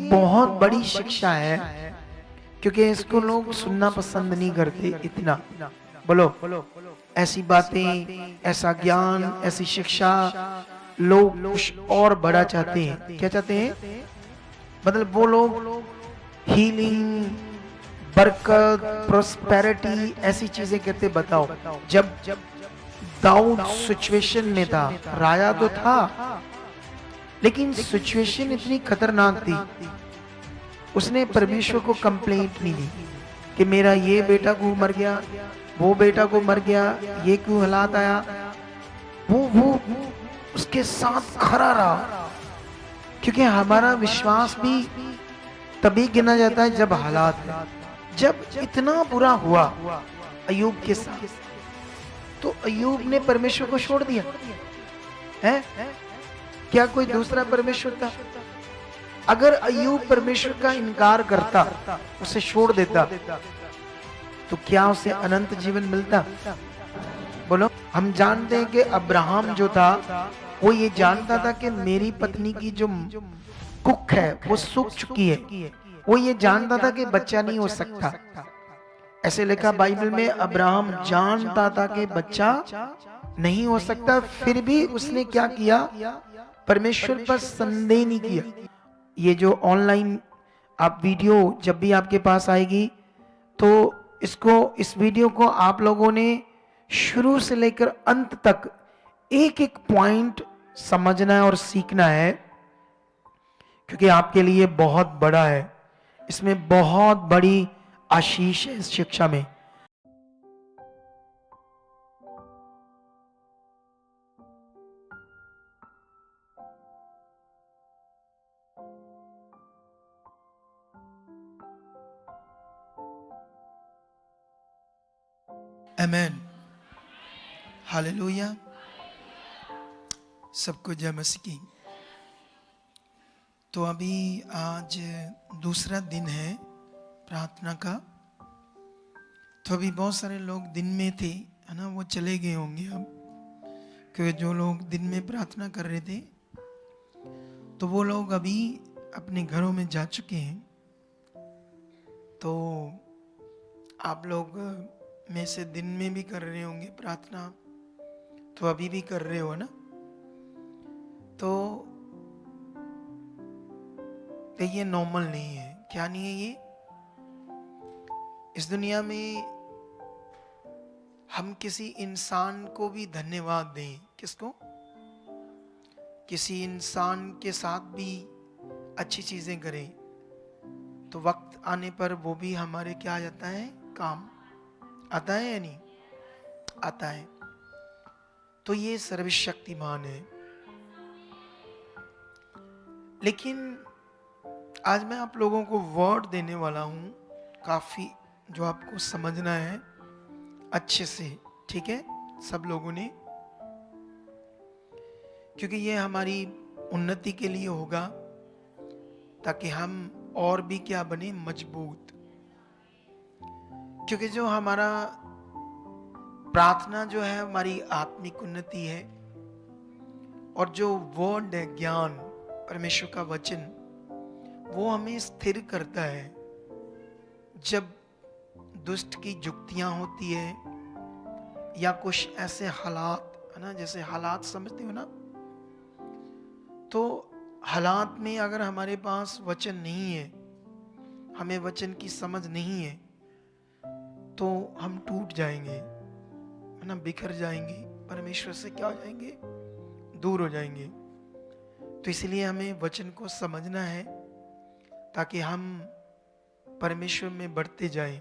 बहुत बड़ी शिक्षा है, क्योंकि इसको लोग सुनना पसंद नहीं करते इतना। बोलो, ऐसी बातें, ऐसा ज्ञान, ऐसी शिक्षा लोग कुछ और बड़ा चाहते हैं। क्या चाहते हैं? मतलब वो लोग हीलिंग, बरकत, प्रोस्पेरिटी ऐसी चीजें कहते। बताओ, जब दाऊद सिचुएशन में था, राजा तो था, लेकिन सिचुएशन इतनी खतरनाक थी, उसने परमेश्वर को कंप्लेंट नहीं दी कि मेरा ये बेटा को मर गया, वो बेटा को मर गया, ये क्यों हालात आया। वो उसके साथ खड़ा रहा, क्योंकि हमारा विश्वास भी तभी गिना जाता है जब हालात में। जब इतना बुरा हुआ अय्यूब के साथ, तो अय्यूब ने परमेश्वर को छोड़ दिया है? क्या कोई दूसरा परमेश्वर था? अगर अय्यूब परमेश्वर का इनकार करता, उसे छोड़ देता, तो क्या उसे अनंत जीवन मिलता? बोलो। हम जानते हैं कि अब्राहम जो था, वो ये जानता था कि मेरी पत्नी की जो कुख है वो सूख चुकी है। वो ये जानता था कि बच्चा नहीं हो सकता। ऐसे लिखा बाइबल में, अब्राहम जानता था कि बच्चा नहीं हो सकता, फिर भी उसने क्या किया? परमेश्वर पर संदेह नहीं किया। ये जो ऑनलाइन आप वीडियो जब भी आपके पास आएगी, तो इस वीडियो को आप लोगों ने शुरू से लेकर अंत तक एक एक पॉइंट समझना है और सीखना है, क्योंकि आपके लिए बहुत बड़ा है। इसमें बहुत बड़ी आशीष है इस शिक्षा में। आमेन, हालेलुया। सबको जय मसीह की। तो अभी आज दूसरा दिन है प्रार्थना का। तो अभी बहुत सारे लोग दिन में थे, है ना, वो चले गए होंगे अब, क्योंकि जो लोग दिन में प्रार्थना कर रहे थे, तो वो लोग अभी अपने घरों में जा चुके हैं। तो आप लोग में से दिन में भी कर रहे होंगे प्रार्थना, तो अभी भी कर रहे हो ना। तो ये नॉर्मल नहीं है। क्या नहीं है ये? इस दुनिया में हम किसी इंसान को भी धन्यवाद दें। किसको? किसी इंसान के साथ भी अच्छी चीजें करें, तो वक्त आने पर वो भी हमारे क्या आ जाता है? काम आता है या नहीं आता है? तो ये सर्वशक्तिमान है। लेकिन आज मैं आप लोगों को वर्ड देने वाला हूं, काफी जो आपको समझना है अच्छे से, ठीक है, सब लोगों ने, क्योंकि ये हमारी उन्नति के लिए होगा, ताकि हम और भी क्या बने? मजबूत। क्योंकि जो हमारा प्रार्थना जो है हमारी आत्मिक उन्नति है, और जो वर्ड है, ज्ञान, परमेश्वर का वचन, वो हमें स्थिर करता है। जब दुष्ट की जुक्तियां होती है, या कुछ ऐसे हालात, है ना, जैसे हालात समझते हो ना, तो हालात में अगर हमारे पास वचन नहीं है, हमें वचन की समझ नहीं है, तो हम टूट जाएंगे, है ना, बिखर जाएंगे, परमेश्वर से क्या हो जाएंगे? दूर हो जाएंगे। तो इसलिए हमें वचन को समझना है, ताकि हम परमेश्वर में बढ़ते जाएं।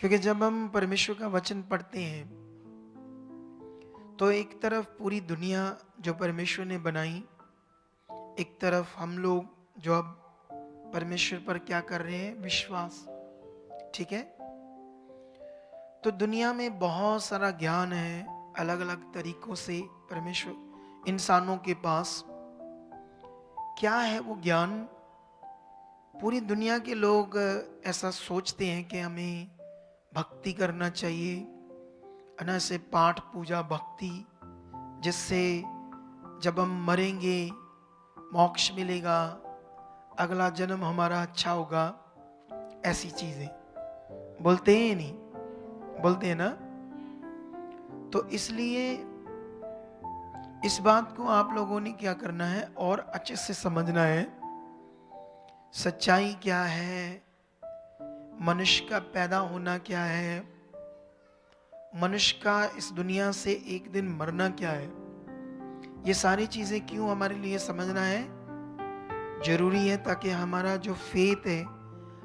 क्योंकि जब हम परमेश्वर का वचन पढ़ते हैं, तो एक तरफ पूरी दुनिया जो परमेश्वर ने बनाई, एक तरफ हम लोग जो अब परमेश्वर पर क्या कर रहे हैं? विश्वास। ठीक है। तो दुनिया में बहुत सारा ज्ञान है, अलग अलग तरीकों से परमेश्वर इंसानों के पास। क्या है वो ज्ञान? पूरी दुनिया के लोग ऐसा सोचते हैं कि हमें भक्ति करना चाहिए, ना, से पाठ पूजा भक्ति, जिससे जब हम मरेंगे मोक्ष मिलेगा, अगला जन्म हमारा अच्छा होगा, ऐसी चीजें बोलते हैं नहीं, बोलते हैं ना। तो इसलिए इस बात को आप लोगों ने क्या करना है और अच्छे से समझना है, सच्चाई क्या है, मनुष्य का पैदा होना क्या है, मनुष्य का इस दुनिया से एक दिन मरना क्या है। ये सारी चीजें क्यों हमारे लिए समझना है जरूरी है, ताकि हमारा जो फेथ है,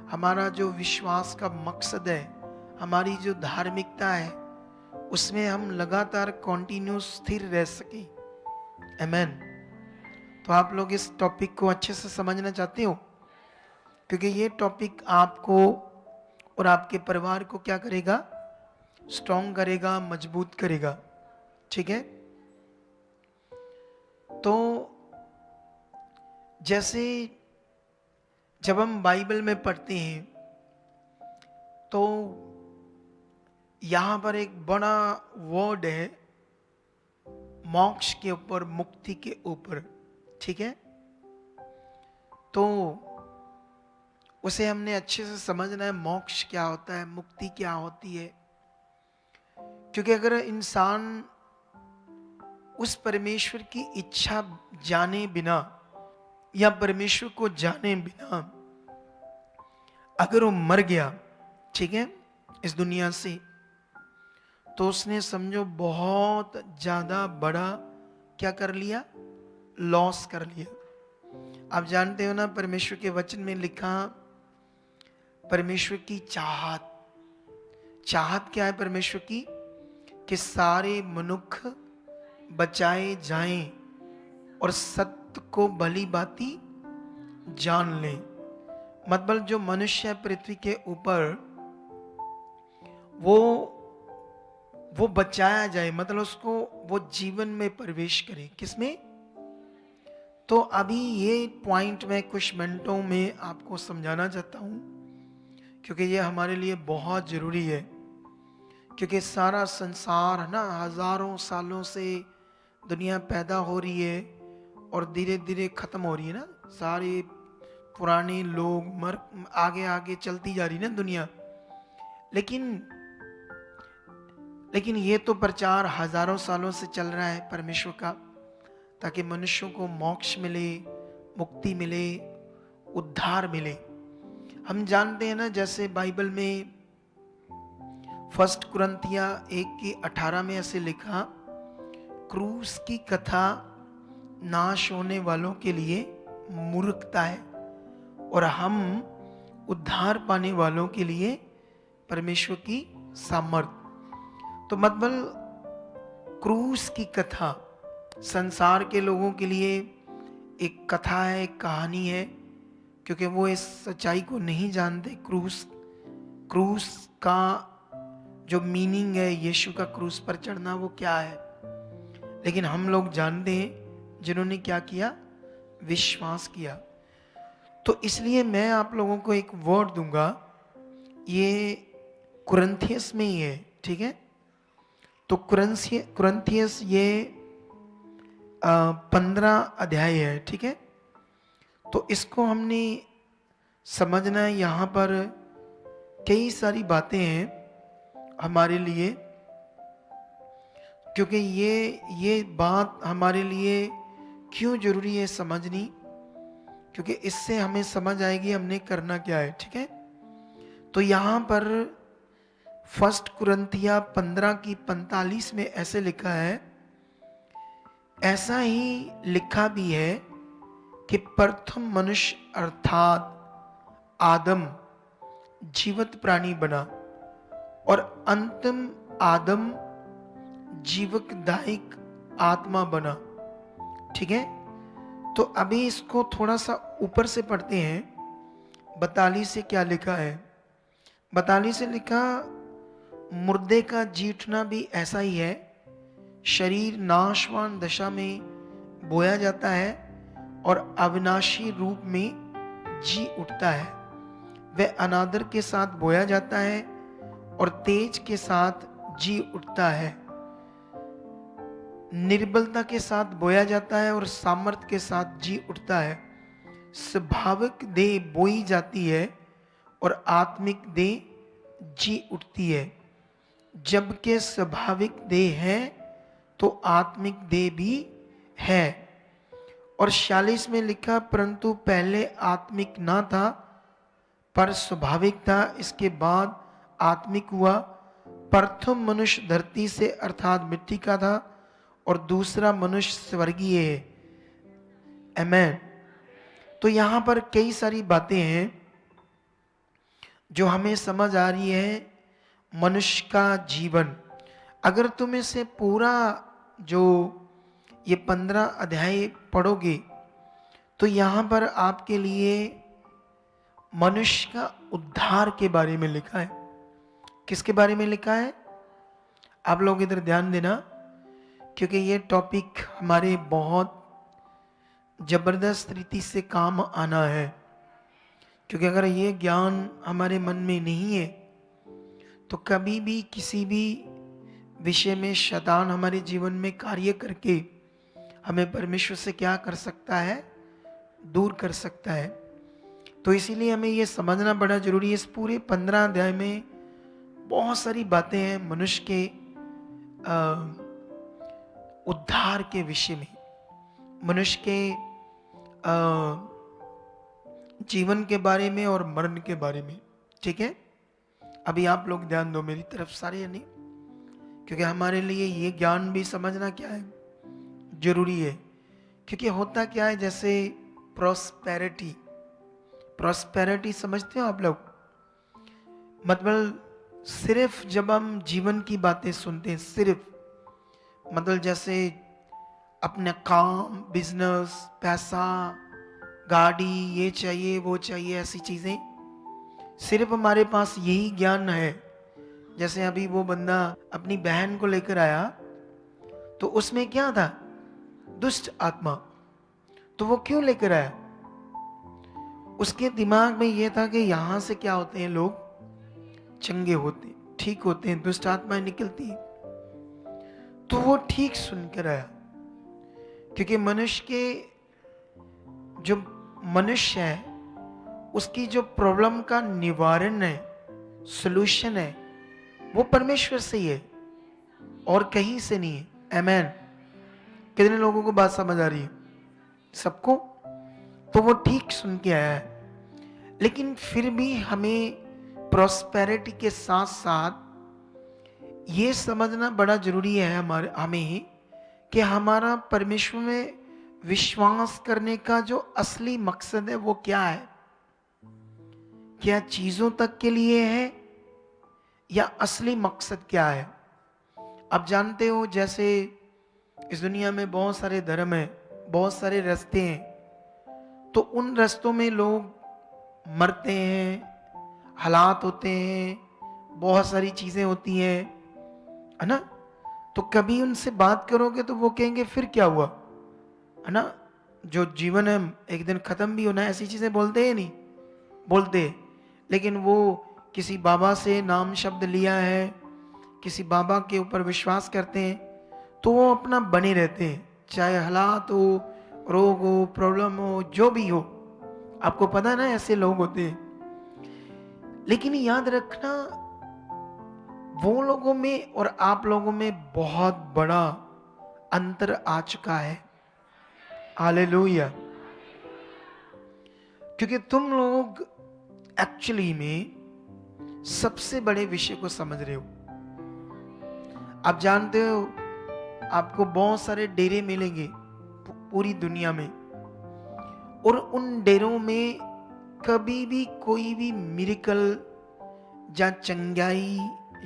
हमारा जो विश्वास का मकसद है, हमारी जो धार्मिकता है, उसमें हम लगातार कंटिन्यू स्थिर रह सके। आमेन। तो आप लोग इस टॉपिक को अच्छे से समझना चाहते हो, क्योंकि ये टॉपिक आपको और आपके परिवार को क्या करेगा, स्ट्रॉन्ग करेगा, मजबूत करेगा। ठीक है। तो जैसे जब हम बाइबल में पढ़ते हैं तो यहां पर एक बड़ा वर्ड है मोक्ष के ऊपर, मुक्ति के ऊपर। ठीक है। तो उसे हमने अच्छे से समझना है, मोक्ष क्या होता है, मुक्ति क्या होती है। क्योंकि अगर इंसान उस परमेश्वर की इच्छा जाने बिना या परमेश्वर को जाने बिना अगर वो मर गया, ठीक है, इस दुनिया से, तो उसने समझो बहुत ज्यादा बड़ा क्या कर लिया, लॉस कर लिया। आप जानते हो ना, परमेश्वर के वचन में लिखा, परमेश्वर की चाहत, चाहत क्या है परमेश्वर की, कि सारे मनुष्य बचाए जाएं और सत्य को भली भांति जान लें। मतलब जो मनुष्य पृथ्वी के ऊपर वो बचाया जाए, मतलब उसको वो जीवन में प्रवेश करे। किसमें? तो अभी ये पॉइंट मैं कुछ मिनटों में आपको समझाना चाहता हूं, क्योंकि ये हमारे लिए बहुत जरूरी है। क्योंकि सारा संसार है ना, हजारों सालों से दुनिया पैदा हो रही है और धीरे धीरे खत्म हो रही है ना। सारे पुराने लोग मर आगे आगे चलती जा रही है ना दुनिया। लेकिन ये तो प्रचार हजारों सालों से चल रहा है परमेश्वर का, ताकि मनुष्यों को मोक्ष मिले, मुक्ति मिले, उद्धार मिले। हम जानते हैं ना, जैसे बाइबल में 1 कुरिन्थियां 1:18 में ऐसे लिखा, क्रूस की कथा नाश होने वालों के लिए मूर्खता है और हम उद्धार पाने वालों के लिए परमेश्वर की सामर्थ। तो मतलब क्रूस की कथा संसार के लोगों के लिए एक कथा है, एक कहानी है, क्योंकि वो इस सच्चाई को नहीं जानते। क्रूस का जो मीनिंग है, यीशु का क्रूस पर चढ़ना, वो क्या है। लेकिन हम लोग जानते हैं जिन्होंने क्या किया, विश्वास किया। तो इसलिए मैं आप लोगों को एक वर्ड दूंगा, ये कुरिन्थियस में ही है। ठीक है। तो कुरिन्थियस ये 15 अध्याय है। ठीक है। तो इसको हमने समझना है। यहाँ पर कई सारी बातें हैं हमारे लिए, क्योंकि ये बात हमारे लिए क्यों जरूरी है समझनी, क्योंकि इससे हमें समझ आएगी हमने करना क्या है। ठीक है। तो यहाँ पर 1 कुरिन्थियां 15:45 में ऐसे लिखा है, ऐसा ही लिखा भी है कि प्रथम मनुष्य अर्थात आदम जीवित प्राणी बना और अंतिम आदम जीवकदायक आत्मा बना। ठीक है। तो अभी इसको थोड़ा सा ऊपर से पढ़ते हैं। 42 से क्या लिखा है? 42 से लिखा, मुर्दे का जी उठना भी ऐसा ही है, शरीर नाशवान दशा में बोया जाता है और अविनाशी रूप में जी उठता है। वह अनादर के साथ बोया जाता है और तेज के साथ जी उठता है, निर्बलता के साथ बोया जाता है और सामर्थ के साथ जी उठता है। स्वाभाविक देह बोई जाती है और आत्मिक देह जी उठती है। जबकि स्वाभाविक देह है तो आत्मिक देह भी है। और 46 में लिखा, परंतु पहले आत्मिक ना था पर स्वाभाविक था, इसके बाद आत्मिक हुआ। प्रथम मनुष्य धरती से अर्थात मिट्टी का था और दूसरा मनुष्य स्वर्गीय है। आमेन। तो यहां पर कई सारी बातें हैं जो हमें समझ आ रही है। मनुष्य का जीवन, अगर तुम इसे पूरा जो ये 15 अध्याय पढ़ोगे तो यहां पर आपके लिए मनुष्य का उद्धार के बारे में लिखा है। किसके बारे में लिखा है? आप लोग इधर ध्यान देना, क्योंकि ये टॉपिक हमारे बहुत जबरदस्त रीति से काम आना है। क्योंकि अगर ये ज्ञान हमारे मन में नहीं है तो कभी भी किसी भी विषय में शैतान हमारे जीवन में कार्य करके हमें परमेश्वर से क्या कर सकता है? दूर कर सकता है। तो इसीलिए हमें ये समझना बड़ा जरूरी है। इस पूरे 15 अध्याय में बहुत सारी बातें हैं मनुष्य के उद्धार के विषय में, मनुष्य के जीवन के बारे में और मरण के बारे में। ठीक है, अभी आप लोग ध्यान दो मेरी तरफ सारे, या नहीं, क्योंकि हमारे लिए ये ज्ञान भी समझना क्या है, जरूरी है। क्योंकि होता क्या है, जैसे प्रॉस्पेरिटी, प्रॉस्पेरिटी समझते हो आप लोग? मतलब सिर्फ जब हम जीवन की बातें सुनते हैं, सिर्फ मतलब जैसे अपने काम, बिजनेस, पैसा, गाड़ी, ये चाहिए वो चाहिए, ऐसी चीजें, सिर्फ हमारे पास यही ज्ञान है। जैसे अभी वो बंदा अपनी बहन को लेकर आया तो उसमें क्या था? दुष्ट आत्मा। तो वो क्यों लेकर आया? उसके दिमाग में ये था कि यहां से क्या होते हैं, लोग चंगे होते, ठीक होते हैं, दुष्ट आत्माएं निकलती हैं। तो वो ठीक सुनकर आया, क्योंकि मनुष्य के जो मनुष्य है उसकी जो प्रॉब्लम का निवारण है, सॉल्यूशन है, वो परमेश्वर से ही है और कहीं से नहीं है। आमेन। कितने लोगों को बात समझ आ रही है? सबको? तो वो ठीक सुन के आया है। लेकिन फिर भी हमें प्रॉस्पेरिटी के साथ साथ ये समझना बड़ा जरूरी है हमें कि हमारा परमेश्वर में विश्वास करने का जो असली मकसद है वो क्या है। क्या चीजों तक के लिए है या असली मकसद क्या है? आप जानते हो, जैसे इस दुनिया में बहुत सारे धर्म हैं, बहुत सारे रास्ते हैं, तो उन रास्तों में लोग मरते हैं, हालात होते हैं, बहुत सारी चीजें होती हैं, है ना? तो कभी उनसे बात करोगे तो वो कहेंगे फिर क्या हुआ, है ना? जो जीवन है एक दिन खत्म भी होना है, ऐसी चीजें बोलते हैं, नहीं बोलते? लेकिन वो किसी बाबा से नाम शब्द लिया है, किसी बाबा के ऊपर विश्वास करते हैं, तो वो अपना बने रहते हैं, चाहे हालात हो, रोग हो, प्रॉब्लम हो, जो भी हो। आपको पता है ना, ऐसे लोग होते हैं। लेकिन याद रखना, वो लोगों में और आप लोगों में बहुत बड़ा अंतर आ चुका है। हालेलुया। क्योंकि तुम लोग एक्चुअली में सबसे बड़े विषय को समझ रहे हो। आप जानते हो, आपको बहुत सारे डेरे मिलेंगे पूरी दुनिया में, और उन डेरों में कभी भी कोई भी मिरेकल या चंगाई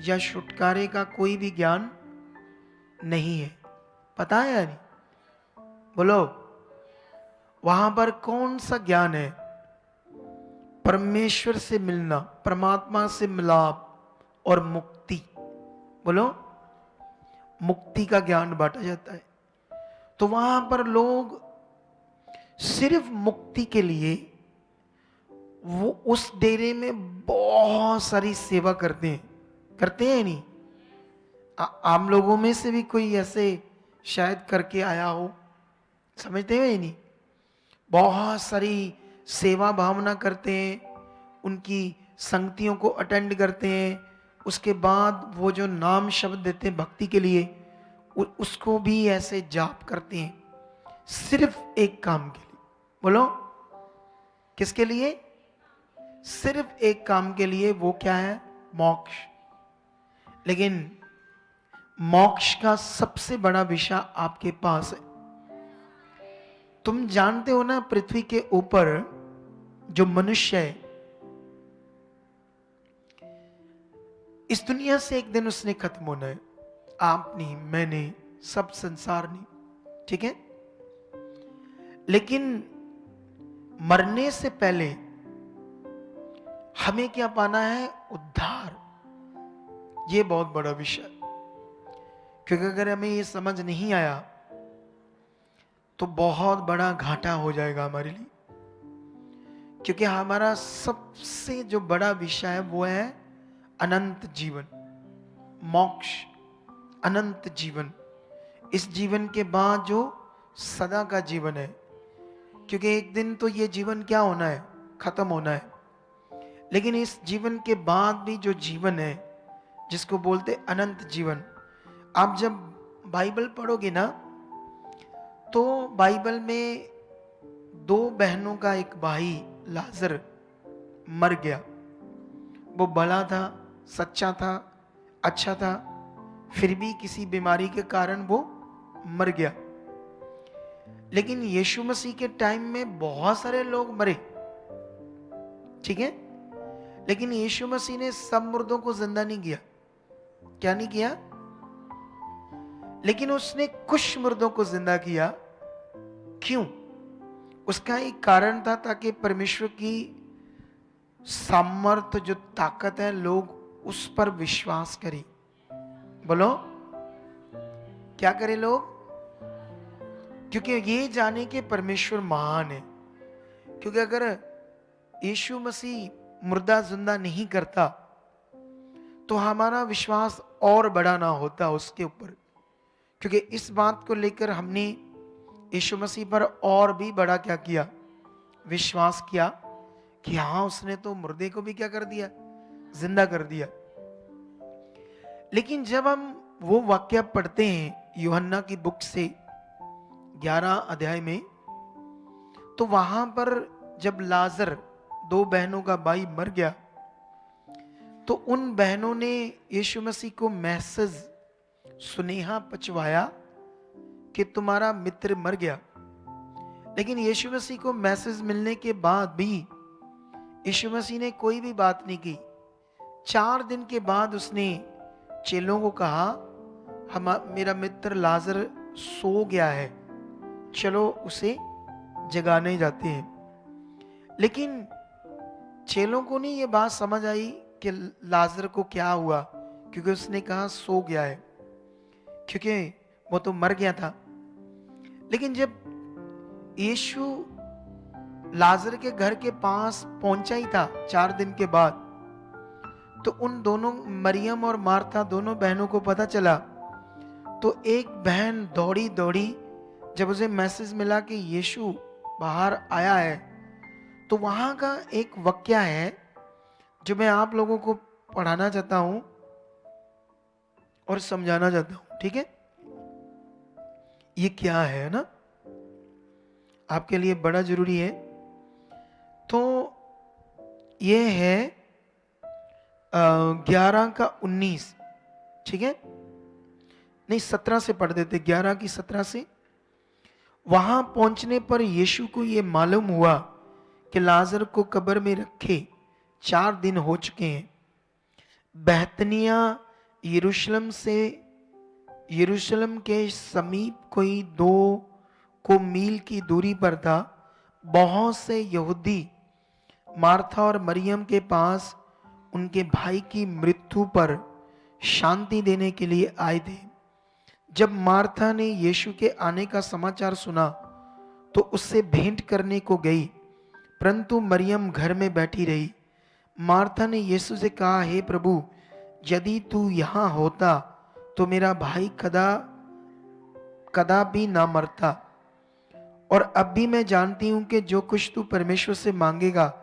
या छुटकारे का कोई भी ज्ञान नहीं है। पता है या नहीं? बोलो, वहां पर कौन सा ज्ञान है? परमेश्वर से मिलना, परमात्मा से मिलाप और मुक्ति। बोलो, मुक्ति का ज्ञान बांटा जाता है। तो वहां पर लोग सिर्फ मुक्ति के लिए वो उस डेरे में बहुत सारी सेवा करते हैं नहीं? आम लोगों में से भी कोई ऐसे शायद करके आया हो, समझते हो नहीं? बहुत सारी सेवा भावना करते हैं, उनकी संगतियों को अटेंड करते हैं, उसके बाद वो जो नाम शब्द देते हैं भक्ति के लिए, उसको भी ऐसे जाप करते हैं, सिर्फ एक काम के लिए। बोलो किसके लिए? सिर्फ एक काम के लिए, वो क्या है? मोक्ष। लेकिन मोक्ष का सबसे बड़ा विषय आपके पास है। तुम जानते हो ना, पृथ्वी के ऊपर जो मनुष्य है, इस दुनिया से एक दिन उसने खत्म होना है। आप नहीं, मैं नहीं, सब संसार नहीं, ठीक है? लेकिन मरने से पहले हमें क्या पाना है? उद्धार। ये बहुत बड़ा विषय, क्योंकि अगर हमें ये समझ नहीं आया तो बहुत बड़ा घाटा हो जाएगा हमारे लिए। क्योंकि हमारा सबसे जो बड़ा विषय है वो है अनंत जीवन, मोक्ष, अनंत जीवन। इस जीवन के बाद जो सदा का जीवन है, क्योंकि एक दिन तो ये जीवन क्या होना है? खत्म होना है। लेकिन इस जीवन के बाद भी जो जीवन है, जिसको बोलते अनंत जीवन, आप जब बाइबल पढ़ोगे ना, तो बाइबल में दो बहनों का एक भाई लाजर मर गया। वो भला था, सच्चा था, अच्छा था, फिर भी किसी बीमारी के कारण वो मर गया। लेकिन यीशु मसीह के टाइम में बहुत सारे लोग मरे, ठीक है? लेकिन यीशु मसीह ने सब मुर्दों को जिंदा नहीं किया। क्या नहीं किया? लेकिन उसने कुछ मुर्दों को जिंदा किया। क्यों? उसका एक कारण था, ताकि परमेश्वर की सामर्थ्य, जो ताकत है, लोग उस पर विश्वास करें। बोलो क्या करें लोग? क्योंकि ये जाने के परमेश्वर महान है। क्योंकि अगर यीशु मसीह मुर्दा जिंदा नहीं करता तो हमारा विश्वास और बड़ा ना होता उसके ऊपर। क्योंकि इस बात को लेकर हमने यीशु मसीह पर और भी बड़ा क्या किया? विश्वास किया कि हाँ, उसने तो मुर्दे को भी क्या कर दिया? जिंदा कर दिया। लेकिन जब हम वो वाक्य पढ़ते हैं यूहन्ना की बुक से 11 अध्याय में, तो वहां पर जब लाजर, दो बहनों का भाई, मर गया, तो उन बहनों ने यीशु मसीह को मैसेज, सुनेहा पचवाया कि तुम्हारा मित्र मर गया। लेकिन यीशु मसीह को मैसेज मिलने के बाद भी यीशु मसीह ने कोई भी बात नहीं की। 4 दिन के बाद उसने चेलों को कहा, मेरा मित्र लाजर सो गया है, चलो उसे जगाने जाते हैं। लेकिन चेलों को नहीं ये बात समझ आई कि लाजर को क्या हुआ, क्योंकि उसने कहा सो गया है, क्योंकि वो तो मर गया था। लेकिन जब यीशु लाजर के घर के पास पहुंचा ही था 4 दिन के बाद, तो उन दोनों, मरियम और मार्था, दोनों बहनों को पता चला। तो एक बहन दौड़ी दौड़ी, जब उसे मैसेज मिला कि यीशु बाहर आया है, तो वहां का एक वाक्य है जो मैं आप लोगों को पढ़ाना चाहता हूं और समझाना चाहता हूं, ठीक है? ये क्या है ना, आपके लिए बड़ा जरूरी है। तो ये है 11 का 19, ठीक है? नहीं, 17 से पढ़ देते, 11 की 17 से। वहां पहुंचने पर यीशु को यह मालूम हुआ कि लाजर को कब्र में रखे 4 दिन हो चुके हैं। बैतनिया यरूशलेम के समीप कोई 2 मील की दूरी पर था। बहुत से यहूदी मार्था और मरियम के पास उनके भाई की मृत्यु पर शांति देने के लिए आए थे। जब मार्था ने यीशु के आने का समाचार सुना तो उससे भेंट करने को गई, परंतु मरियम घर में बैठी रही। मार्था ने यीशु से कहा, हे प्रभु, यदि तू यहाँ होता तो मेरा भाई कदा भी ना मरता। और अब भी मैं जानती हूं कि जो कुछ तू परमेश्वर से मांगेगा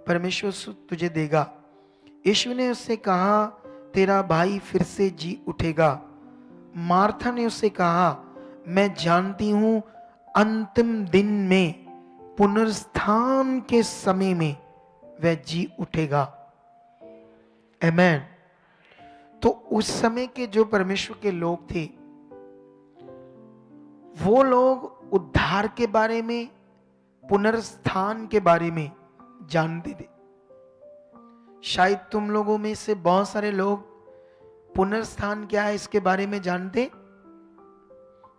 परमेश्वर तुझे देगा। यीशु ने उससे कहा, तेरा भाई फिर से जी उठेगा। मार्था ने उससे कहा, मैं जानती हूं अंतिम दिन में पुनरुत्थान के समय में वह जी उठेगा। आमेन। तो उस समय के जो परमेश्वर के लोग थे, वो लोग उद्धार के बारे में, पुनरुत्थान के बारे में जानते थे। शायद तुम लोगों में से बहुत सारे लोग पुनरुत्थान क्या है इसके बारे में जानते।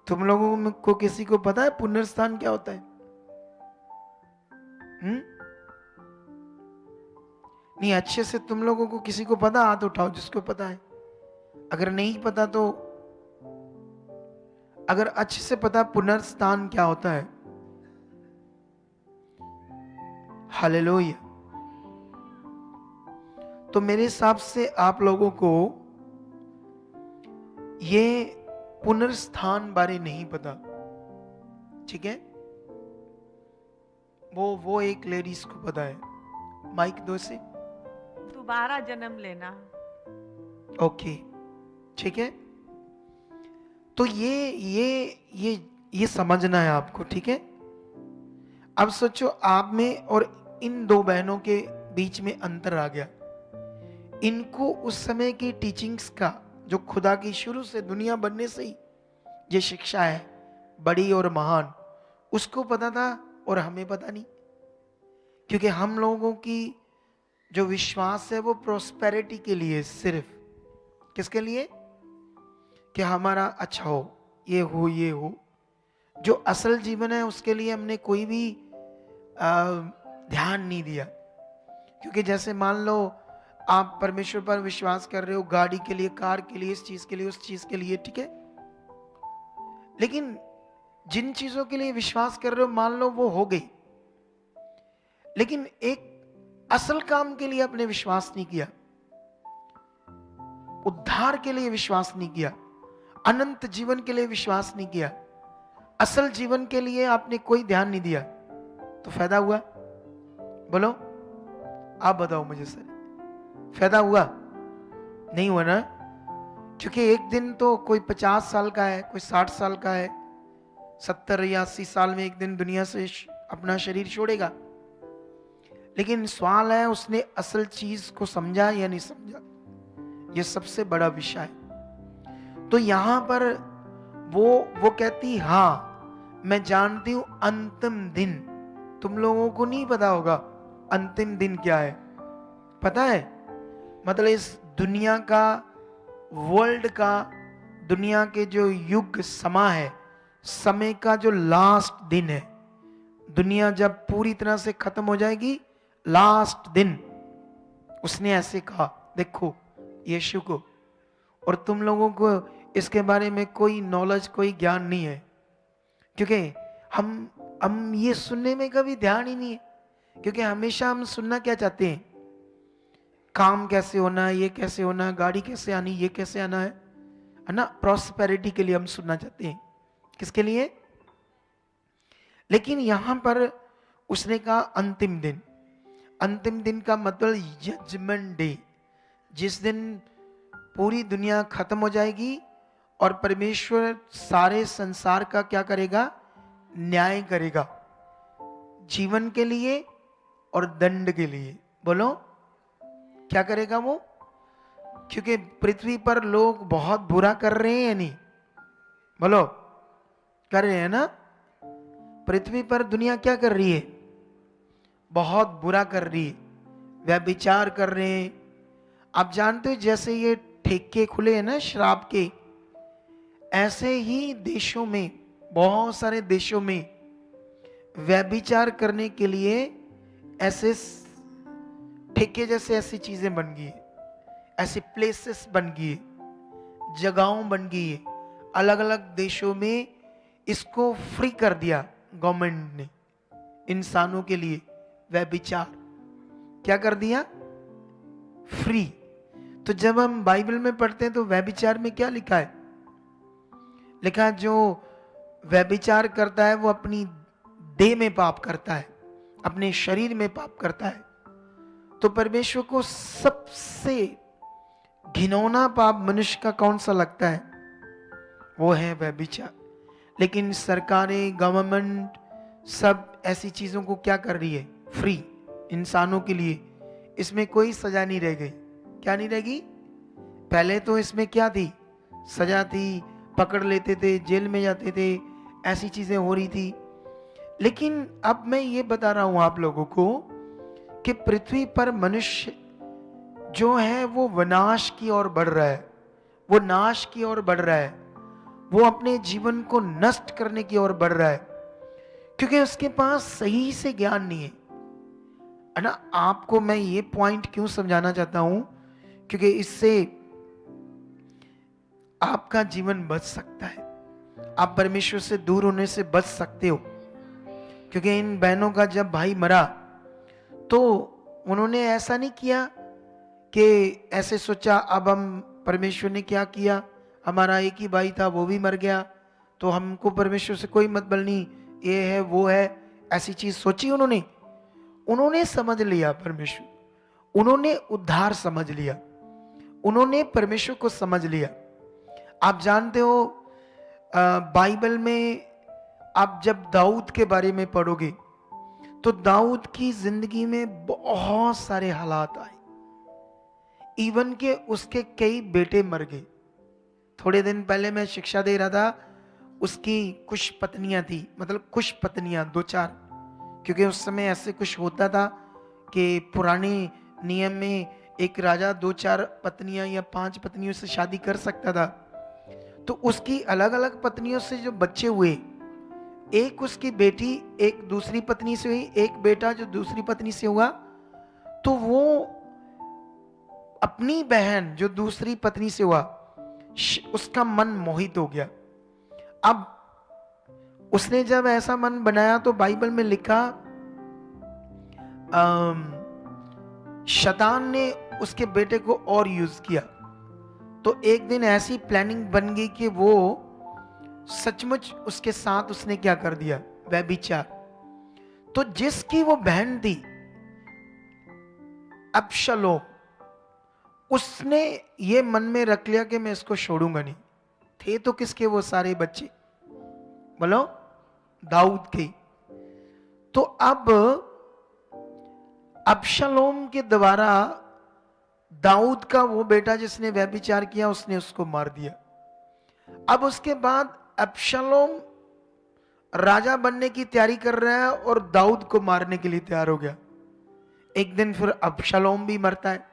तुम लोगों को किसी को पता है पुनरुत्थान क्या होता है? नहीं, अच्छे से तुम लोगों को किसी को पता, हाथ उठाओ जिसको पता है। अगर नहीं पता तो, अगर अच्छे से पता पुनरुत्थान क्या होता है। हालेलुया। तो मेरे हिसाब से आप लोगों को ये पुनरुत्थान बारे नहीं पता, ठीक है? वो एक लेडीज को पता है। माइक दो से। दोबारा जन्म लेना। ओके, ठीक है। तो ये समझना है आपको, ठीक है? अब सोचो, आप में और इन दो बहनों के बीच में अंतर आ गया। इनको उस समय की टीचिंग्स का, जो खुदा की शुरू से दुनिया बनने से ही ये शिक्षा है बड़ी और महान, उसको पता था और हमें पता नहीं। क्योंकि हम लोगों की जो विश्वास है वो प्रोस्पेरिटी के लिए, सिर्फ किसके लिए? कि हमारा अच्छा हो, ये हो, ये हो। जो असल जीवन है उसके लिए हमने कोई भी ध्यान नहीं दिया। क्योंकि जैसे मान लो आप परमेश्वर पर विश्वास कर रहे हो, गाड़ी के लिए, कार के लिए, इस चीज के लिए, उस चीज के लिए, ठीक है? लेकिन जिन चीजों के लिए विश्वास कर रहे हो, मान लो वो हो गई, लेकिन एक असल काम के लिए आपने विश्वास नहीं किया, उद्धार के लिए विश्वास नहीं किया, अनंत जीवन के लिए विश्वास नहीं किया, असल जीवन के लिए आपने कोई ध्यान नहीं दिया, तो फायदा हुआ? बोलो, आप बताओ मुझे सर, फायदा हुआ? नहीं हुआ ना। क्योंकि एक दिन तो कोई 50 साल का है, कोई 60 साल का है, 70 या 80 साल में एक दिन दुनिया से अपना शरीर छोड़ेगा। लेकिन सवाल है, उसने असल चीज को समझा या नहीं समझा? ये सबसे बड़ा विषय है। तो यहां पर वो कहती, हाँ मैं जानती हूं अंतिम दिन। तुम लोगों को नहीं पता होगा अंतिम दिन क्या है, पता है? मतलब इस दुनिया का, वर्ल्ड का, दुनिया के जो युग समा है, समय का जो लास्ट दिन है, दुनिया जब पूरी तरह से खत्म हो जाएगी, लास्ट दिन, उसने ऐसे कहा, देखो यीशु को। और तुम लोगों को इसके बारे में कोई नॉलेज, कोई ज्ञान नहीं है, क्योंकि हम ये सुनने में कभी ध्यान ही नहीं है। क्योंकि हमेशा हम सुनना क्या चाहते हैं? काम कैसे होना है, ये कैसे होना है, गाड़ी कैसे आनी, ये कैसे आना है ना? प्रॉस्पेरिटी के लिए हम सुनना चाहते हैं। किसके लिए? लेकिन यहां पर उसने कहा अंतिम दिन। अंतिम दिन का मतलब जजमेंट डे, जिस दिन पूरी दुनिया खत्म हो जाएगी और परमेश्वर सारे संसार का क्या करेगा? न्याय करेगा, जीवन के लिए और दंड के लिए। बोलो, क्या करेगा वो? क्योंकि पृथ्वी पर लोग बहुत बुरा कर रहे हैं या नहीं? बोलो, कर रहे हैं ना? पृथ्वी पर दुनिया क्या कर रही है? बहुत बुरा कर रही है, व्यभिचार कर रहे हैं। आप जानते हो, जैसे ये ठेके खुले हैं ना शराब के, ऐसे ही देशों में, बहुत सारे देशों में व्यभिचार करने के लिए ऐसे ठेके जैसे ऐसी चीजें बन गई है, ऐसी प्लेसेस बन गई है, जगहों बन गई है। अलग अलग देशों में इसको फ्री कर दिया गवर्नमेंट ने, इंसानों के लिए व्यभिचार क्या कर दिया? फ्री। तो जब हम बाइबल में पढ़ते हैं तो व्यभिचार में क्या लिखा है? लिखा है जो व्यभिचार करता है वो अपनी देह में पाप करता है, अपने शरीर में पाप करता है, तो परमेश्वर को सबसे घिनौना पाप मनुष्य का कौन सा लगता है? वो है व्यभिचार। लेकिन सरकारें, गवर्नमेंट सब ऐसी चीजों को क्या कर रही है? फ्री इंसानों के लिए। इसमें कोई सजा नहीं रह गई। क्या नहीं रहेगी? पहले तो इसमें क्या थी? सजा थी, पकड़ लेते थे, जेल में जाते थे, ऐसी चीजें हो रही थी। लेकिन अब मैं ये बता रहा हूं आप लोगों को कि पृथ्वी पर मनुष्य जो है वो विनाश की ओर बढ़ रहा है, वो नाश की ओर बढ़ रहा है, वो अपने जीवन को नष्ट करने की ओर बढ़ रहा है, क्योंकि उसके पास सही से ज्ञान नहीं है ना। आपको मैं ये पॉइंट क्यों समझाना चाहता हूं, क्योंकि इससे आपका जीवन बच सकता है, आप परमेश्वर से दूर होने से बच सकते हो। क्योंकि इन बहनों का जब भाई मरा तो उन्होंने ऐसा नहीं किया कि ऐसे सोचा अब हम, परमेश्वर ने क्या किया, हमारा एक ही भाई था वो भी मर गया तो हमको परमेश्वर से कोई मतलब नहीं, ये है वो है, ऐसी चीज सोची उन्होंने? उन्होंने समझ लिया परमेश्वर, उन्होंने उद्धार समझ लिया, उन्होंने परमेश्वर को समझ लिया। आप जानते हो बाइबल में आप जब दाऊद के बारे में पढ़ोगे तो दाऊद की जिंदगी में बहुत सारे हालात आए, इवन के उसके कई बेटे मर गए। थोड़े दिन पहले मैं शिक्षा दे रहा था, उसकी कुछ पत्नियां थी, मतलब कुछ पत्नियां, 2-4, क्योंकि उस समय ऐसे कुछ होता था कि पुराने नियम में एक राजा 2-4 पत्नियां या 5 पत्नियों से शादी कर सकता था। तो उसकी अलग अलग पत्नियों से जो बच्चे हुए, एक उसकी बेटी एक दूसरी पत्नी से हुई, एक बेटा जो दूसरी पत्नी से हुआ, तो वो अपनी बहन जो दूसरी पत्नी से हुआ उसका मन मोहित हो गया। अब उसने जब ऐसा मन बनाया तो बाइबल में लिखा शैतान ने उसके बेटे को और यूज किया। तो एक दिन ऐसी प्लानिंग बन गई कि वो सचमुच उसके साथ उसने क्या कर दिया? व्यभिचार। तो जिसकी वो बहन थी अबशलोम, उसने ये मन में रख लिया कि मैं इसको छोड़ूंगा नहीं। थे तो किसके वो सारे बच्चे? बोलो, दाऊद के। तो अब अबशलोम के द्वारा दाऊद का वो बेटा जिसने व्यभिचार किया उसने उसको मार दिया। अब उसके बाद अबशलोम राजा बनने की तैयारी कर रहा है और दाऊद को मारने के लिए तैयार हो गया। एक दिन फिर अबशलोम भी मरता है।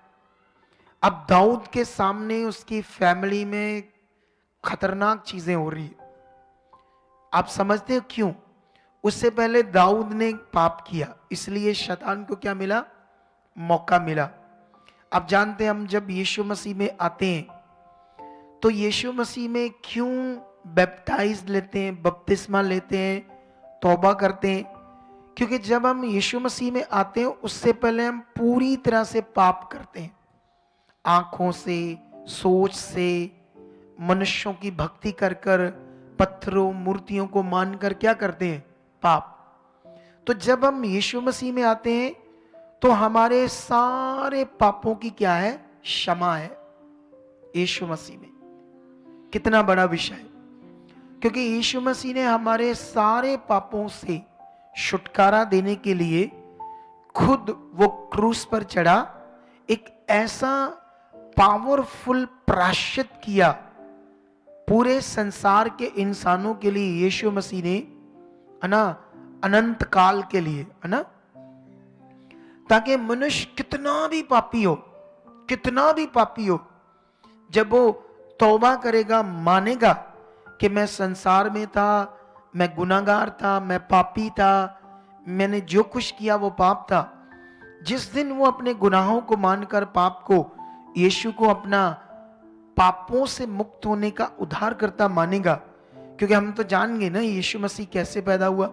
अब दाऊद के सामने उसकी फैमिली में खतरनाक चीजें हो रही है। आप समझते हो क्यों? उससे पहले दाऊद ने पाप किया, इसलिए शैतान को क्या मिला? मौका मिला। आप जानते हैं हम जब यीशु मसीह में आते हैं तो यीशु मसीह में क्यों बैप्टाइज लेते हैं, बपतिस्मा लेते हैं, तौबा करते हैं? क्योंकि जब हम यीशु मसीह में आते हैं उससे पहले हम पूरी तरह से पाप करते हैं, आंखों से, सोच से, मनुष्यों की भक्ति कर कर, पत्थरों मूर्तियों को मानकर क्या करते हैं? पाप। तो जब हम यीशु मसीह में आते हैं तो हमारे सारे पापों की क्या है? क्षमा है यीशु मसीह में। कितना बड़ा विषय है, क्योंकि यीशु मसीह ने हमारे सारे पापों से छुटकारा देने के लिए खुद वो क्रूस पर चढ़ा, एक ऐसा पावरफुल प्रायश्चित किया पूरे संसार के इंसानों के लिए। यीशु मसीह ने, है ना, अनंत काल के लिए, है ना, ताकि मनुष्य कितना भी पापी हो, कितना भी पापी हो, जब वो तौबा करेगा, मानेगा कि मैं संसार में था, मैं गुनाहगार था, मैं पापी था, मैंने जो कुछ किया वो पाप था, जिस दिन वो अपने गुनाहों को मानकर पाप को, यीशु को अपना पापों से मुक्त होने का उद्धारकर्ता मानेगा, क्योंकि हम तो जान गए ना यीशु मसीह कैसे पैदा हुआ,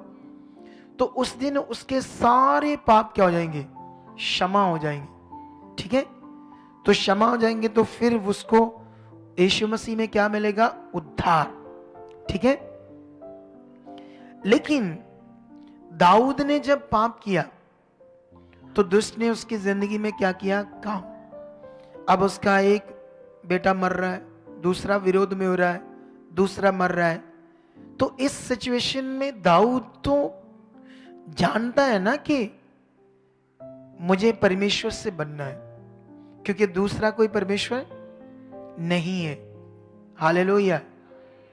तो उस दिन उसके सारे पाप क्या हो जाएंगे? क्षमा हो जाएंगे। ठीक है, तो क्षमा हो जाएंगे तो फिर उसको यीशु मसीह में क्या मिलेगा? उद्धार। ठीक है, लेकिन दाऊद ने जब पाप किया तो दुष्ट ने उसकी जिंदगी में क्या किया? काम। अब उसका एक बेटा मर रहा है, दूसरा विरोध में हो रहा है, दूसरा मर रहा है। तो इस सिचुएशन में दाऊद तो जानता है ना कि मुझे परमेश्वर से बनना है, क्योंकि दूसरा कोई परमेश्वर नहीं है। हालेलुया।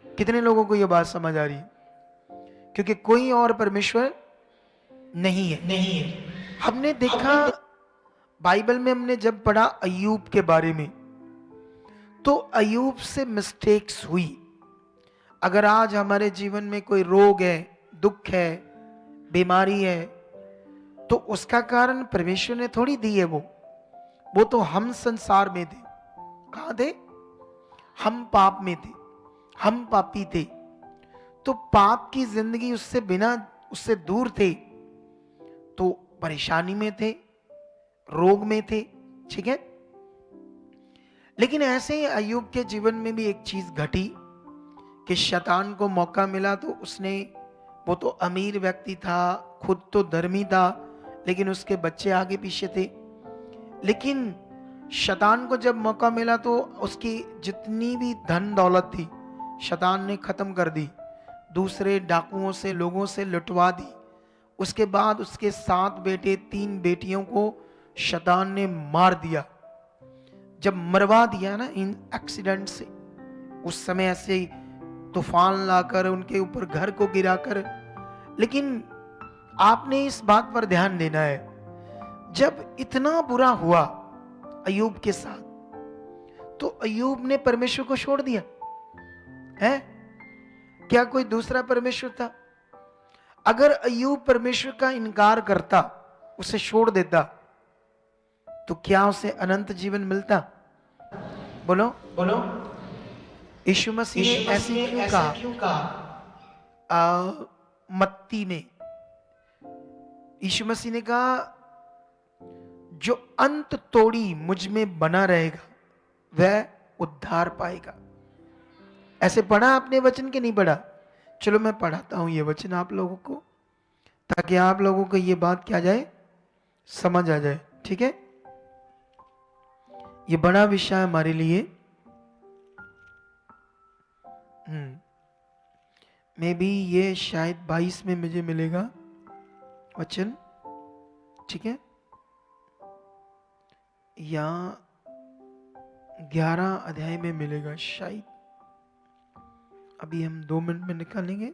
कितने लोगों को यह बात समझ आ रही है? क्योंकि कोई और परमेश्वर नहीं है। हमने देखा बाइबल में, हमने जब पढ़ा अय्यूब के बारे में, तो अय्यूब से मिस्टेक्स हुई। अगर आज हमारे जीवन में कोई रोग है, दुख है, बीमारी है, तो उसका कारण परमेश्वर ने थोड़ी दी है। वो तो हम संसार में थे। कहां थे? हम पाप में थे, हम पापी थे। तो पाप की जिंदगी उससे दूर थे, तो परेशानी में थे, रोग में थे। ठीक है। लेकिन ऐसे ही अय्यूब के जीवन में भी एक चीज घटी कि शैतान को मौका मिला, तो वो तो अमीर व्यक्ति था, खुद तो धर्मी था, लेकिन उसके बच्चे आगे पीछे थे। लेकिन शैतान को जब मौका मिला तो उसकी जितनी भी धन दौलत थी शैतान ने खत्म कर दी, दूसरे डाकुओं से, लोगों से लुटवा दी। उसके बाद उसके 7 बेटे, 3 बेटियों को शैतान ने मार दिया। जब मरवा दिया ना इन एक्सीडेंट से, उस समय ऐसे ही तूफान लाकर उनके ऊपर घर को गिराकर। लेकिन आपने इस बात पर ध्यान देना है, जब इतना बुरा हुआ अय्यूब के साथ, तो अय्यूब ने परमेश्वर को छोड़ दिया है? क्या कोई दूसरा परमेश्वर था? अगर अय्यूब परमेश्वर का इनकार करता, उसे छोड़ देता, तो क्या उसे अनंत जीवन मिलता? बोलो बोलो। यीशु मसीह ने ऐसे क्यों कहा? मत्ती में यीशु मसीह ने कहा, जो अंत तोड़ी मुझ में बना रहेगा वह उद्धार पाएगा। ऐसे पढ़ा आपने वचन के नहीं पढ़ा? चलो मैं पढ़ाता हूं ये वचन आप लोगों को, ताकि आप लोगों को ये बात क्या जाए, समझ आ जाए। ठीक है। ये बड़ा विषय है हमारे लिए। मे बी ये शायद 22 में मुझे मिलेगा वचन। ठीक है। या 11 अध्याय में मिलेगा शायद। अभी हम 2 मिनट में निकालेंगे।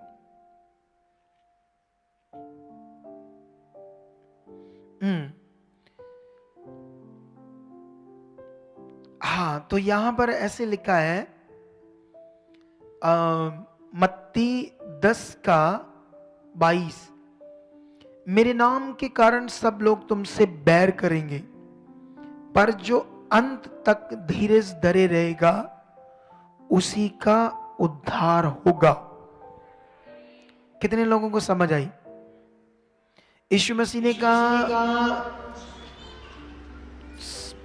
हाँ, तो यहां पर ऐसे लिखा है, मत्ती 10:22, मेरे नाम के कारण सब लोग तुमसे बैर करेंगे, पर जो अंत तक धीरज धरे रहेगा उसी का उद्धार होगा। कितने लोगों को समझ आई? यीशु मसीह ने कहा,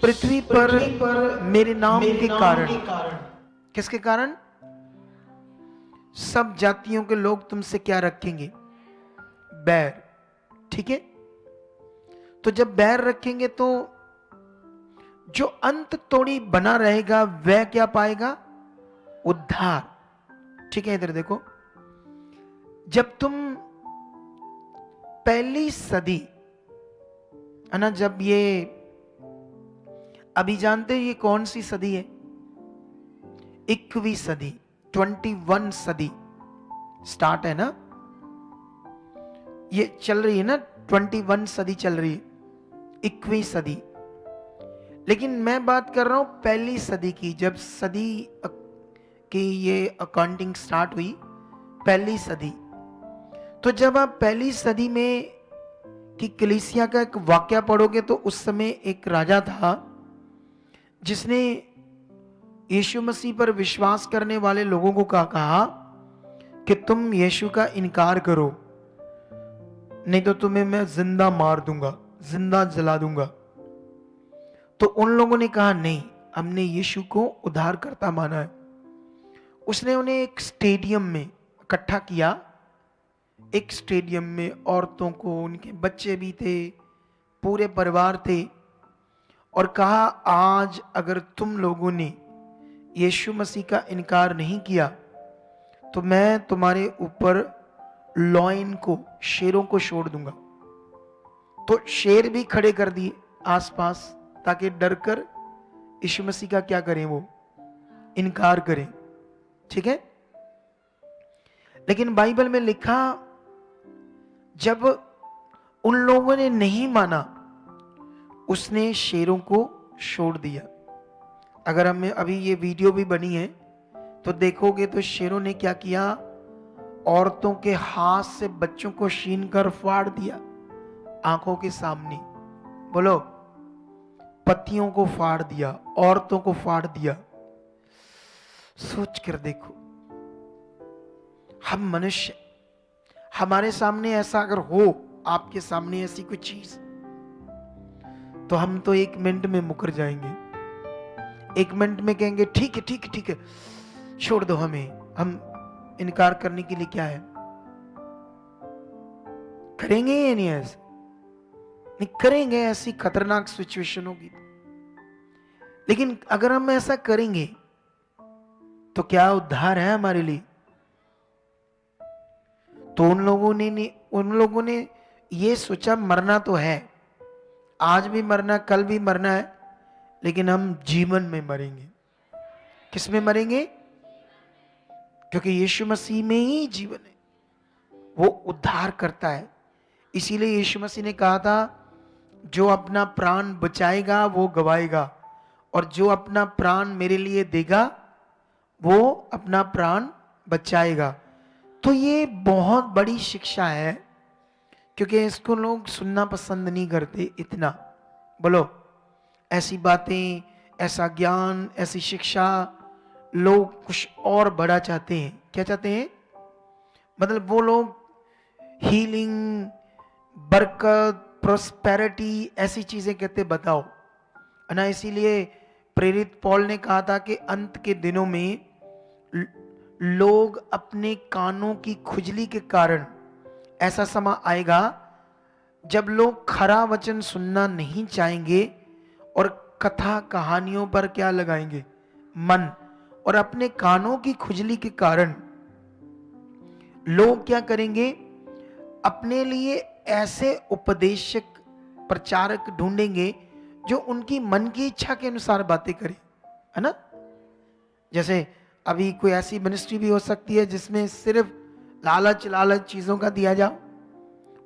पृथ्वी पर मेरे नाम के कारण, किसके कारण? सब जातियों के लोग तुमसे क्या रखेंगे? बैर। ठीक है। तो जब बैर रखेंगे तो जो अंत तोड़ी बना रहेगा वह क्या पाएगा? उद्धार। ठीक है। इधर देखो, जब तुम पहली सदी है ना, जब ये अभी जानते हैं ये कौन सी सदी है? 21वीं सदी, 21 सदी स्टार्ट है ना, ये चल रही है ना, 21 सदी चल रही है, 21वीं सदी। लेकिन मैं बात कर रहा हूं पहली सदी की, जब सदी की ये अकाउंटिंग स्टार्ट हुई, पहली सदी। तो जब आप पहली सदी में की कलीसिया का एक वाक्य पढ़ोगे तो उस समय एक राजा था जिसने यीशु मसीह पर विश्वास करने वाले लोगों को कहा कि तुम यीशु का इनकार करो, नहीं तो तुम्हें मैं जिंदा मार दूंगा, जिंदा जला दूंगा। तो उन लोगों ने कहा नहीं, हमने यीशु को उद्धारकर्ता माना है। उसने उन्हें एक स्टेडियम में इकट्ठा किया, एक स्टेडियम में औरतों को, उनके बच्चे भी थे, पूरे परिवार थे, और कहा आज अगर तुम लोगों ने यीशु मसीह का इनकार नहीं किया तो मैं तुम्हारे ऊपर लॉयन को, शेरों को छोड़ दूंगा। तो शेर भी खड़े कर दिए आसपास ताकि डरकर यीशु मसीह का क्या करें, वो इनकार करें। ठीक है, लेकिन बाइबल में लिखा जब उन लोगों ने नहीं माना, उसने शेरों को छोड़ दिया। अगर हमें अभी ये वीडियो भी बनी है तो देखोगे तो शेरों ने क्या किया, औरतों के हाथ से बच्चों को छीन कर फाड़ दिया आंखों के सामने। बोलो, पतियों को फाड़ दिया, औरतों को फाड़ दिया। सोच कर देखो, हम मनुष्य, हमारे सामने ऐसा अगर हो, आपके सामने ऐसी कोई चीज, तो हम तो 1 मिनट में मुकर जाएंगे। 1 मिनट में कहेंगे ठीक है ठीक है ठीक है, छोड़ दो हमें, हम इनकार करने के लिए क्या है, करेंगे या नहीं? ऐसा नहीं करेंगे, ऐसी खतरनाक सिचुएशन होगी। लेकिन अगर हम ऐसा करेंगे तो क्या उद्धार है हमारे लिए? तो उन लोगों ने ये सोचा मरना तो है, आज भी मरना, कल भी मरना है, लेकिन हम जीवन में मरेंगे। किस में मरेंगे? क्योंकि यीशु मसीह में ही जीवन है, वो उद्धार करता है। इसीलिए यीशु मसीह ने कहा था, जो अपना प्राण बचाएगा वो गवाएगा, और जो अपना प्राण मेरे लिए देगा वो अपना प्राण बचाएगा। तो ये बहुत बड़ी शिक्षा है, क्योंकि इसको लोग सुनना पसंद नहीं करते इतना। बोलो, ऐसी बातें, ऐसा ज्ञान, ऐसी शिक्षा लोग कुछ और बड़ा चाहते हैं। क्या चाहते हैं? मतलब वो लोग हीलिंग, बरकत, प्रोस्पेरिटी, ऐसी चीजें कहते बताओ है ना। इसीलिए प्रेरित पौल ने कहा था कि अंत के दिनों में लोग अपने कानों की खुजली के कारण, ऐसा समय आएगा जब लोग खरा वचन सुनना नहीं चाहेंगे और कथा कहानियों पर क्या लगाएंगे, मन। और अपने कानों की खुजली के कारण लोग क्या करेंगे, अपने लिए ऐसे उपदेशक, प्रचारक ढूंढेंगे जो उनकी मन की इच्छा के अनुसार बातें करे, है ना। जैसे अभी कोई ऐसी मिनिस्ट्री भी हो सकती है जिसमें सिर्फ लालच लालच चीजों का दिया जाओ,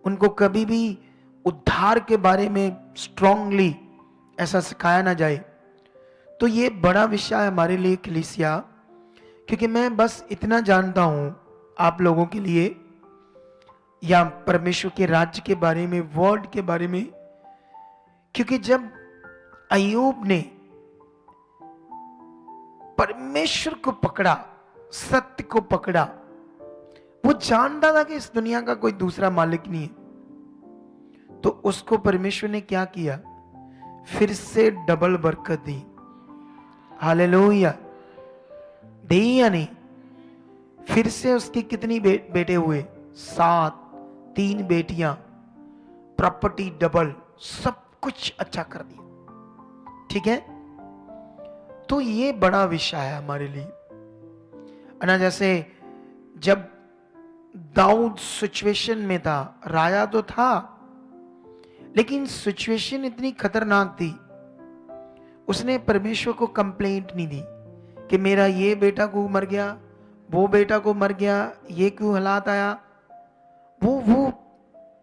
उनको कभी भी उद्धार के बारे में स्ट्रांगली ऐसा सिखाया ना जाए। तो ये बड़ा विषय है हमारे लिए कलीसिया, क्योंकि मैं बस इतना जानता हूं आप लोगों के लिए, या परमेश्वर के राज्य के बारे में, वर्ड के बारे में। क्योंकि जब अय्यूब ने परमेश्वर को पकड़ा, सत्य को पकड़ा, वो जानता था कि इस दुनिया का कोई दूसरा मालिक नहीं है, तो उसको परमेश्वर ने क्या किया, फिर से डबल बरकत दी। हालेलुया, दी या नहीं? फिर से उसके कितनी बेटे हुए? 7, 3 बेटियां, प्रॉपर्टी डबल, सब कुछ अच्छा कर दिया। ठीक है, तो ये बड़ा विषय है हमारे लिए, है ना। जैसे जब दाऊद सिचुएशन में था, राजा तो था, लेकिन सिचुएशन इतनी खतरनाक थी, उसने परमेश्वर को कंप्लेंट नहीं दी कि मेरा ये बेटा को मर गया, वो बेटा को मर गया, ये क्यों हालात आया। वो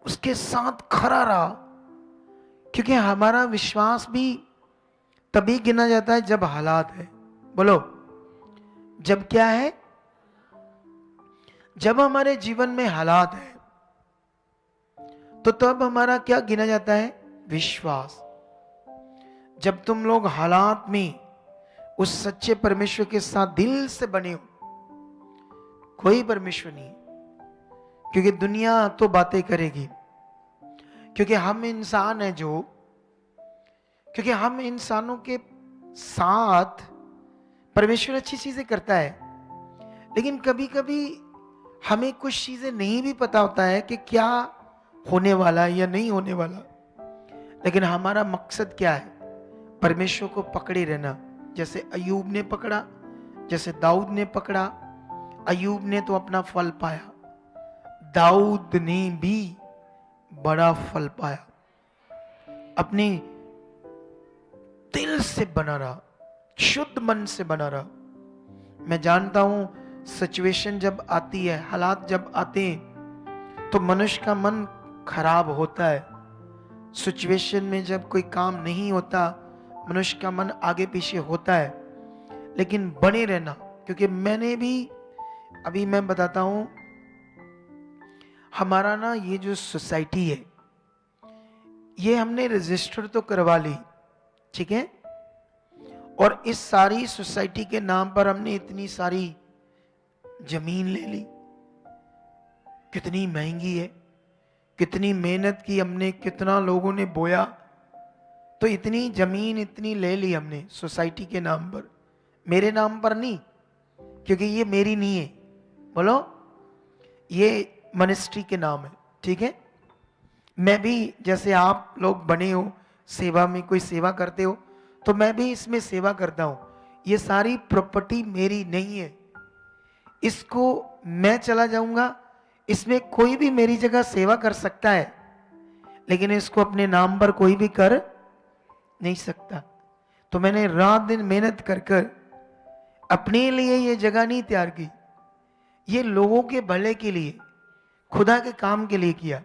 उसके साथ खड़ा रहा, क्योंकि हमारा विश्वास भी तभी गिना जाता है जब हालात है। बोलो, जब क्या है? जब हमारे जीवन में हालात है, तो तब हमारा क्या गिना जाता है? विश्वास। जब तुम लोग हालात में उस सच्चे परमेश्वर के साथ दिल से बने हो, कोई परमेश्वर नहीं, क्योंकि दुनिया तो बातें करेगी, क्योंकि हम इंसान हैं जो, क्योंकि हम इंसानों के साथ परमेश्वर अच्छी चीजें करता है, लेकिन कभी कभी हमें कुछ चीजें नहीं भी पता होता है कि क्या होने वाला है या नहीं होने वाला, लेकिन हमारा मकसद क्या है? परमेश्वर को पकड़े रहना, जैसे अयूब ने पकड़ा, जैसे दाऊद ने पकड़ा। अयूब ने तो अपना फल पाया, दाऊद ने भी बड़ा फल पाया। अपने दिल से बना रहा, शुद्ध मन से बना रहा। मैं जानता हूं सिचुएशन जब आती है, हालात जब आते हैं, तो मनुष्य का मन खराब होता है। सिचुएशन में जब कोई काम नहीं होता, मनुष्य का मन आगे पीछे होता है। लेकिन बने रहना, क्योंकि मैंने भी, अभी मैं बताता हूं, हमारा ना ये जो सोसाइटी है, ये हमने रजिस्टर तो करवा ली, ठीक है, और इस सारी सोसाइटी के नाम पर हमने इतनी सारी जमीन ले ली। कितनी महंगी है, कितनी मेहनत की हमने, कितना लोगों ने बोया, तो इतनी जमीन इतनी ले ली हमने सोसाइटी के नाम पर। मेरे नाम पर नहीं, क्योंकि ये मेरी नहीं है, बोलो, ये मिनिस्ट्री के नाम है, ठीक है। मैं भी, जैसे आप लोग बने हो सेवा में, कोई सेवा करते हो, तो मैं भी इसमें सेवा करता हूं। ये सारी प्रॉपर्टी मेरी नहीं है, इसको मैं चला जाऊंगा, इसमें कोई भी मेरी जगह सेवा कर सकता है, लेकिन इसको अपने नाम पर कोई भी कर नहीं सकता। तो मैंने रात दिन मेहनत कर कर अपने लिए ये जगह नहीं तैयार की, ये लोगों के भले के लिए, खुदा के काम के लिए किया।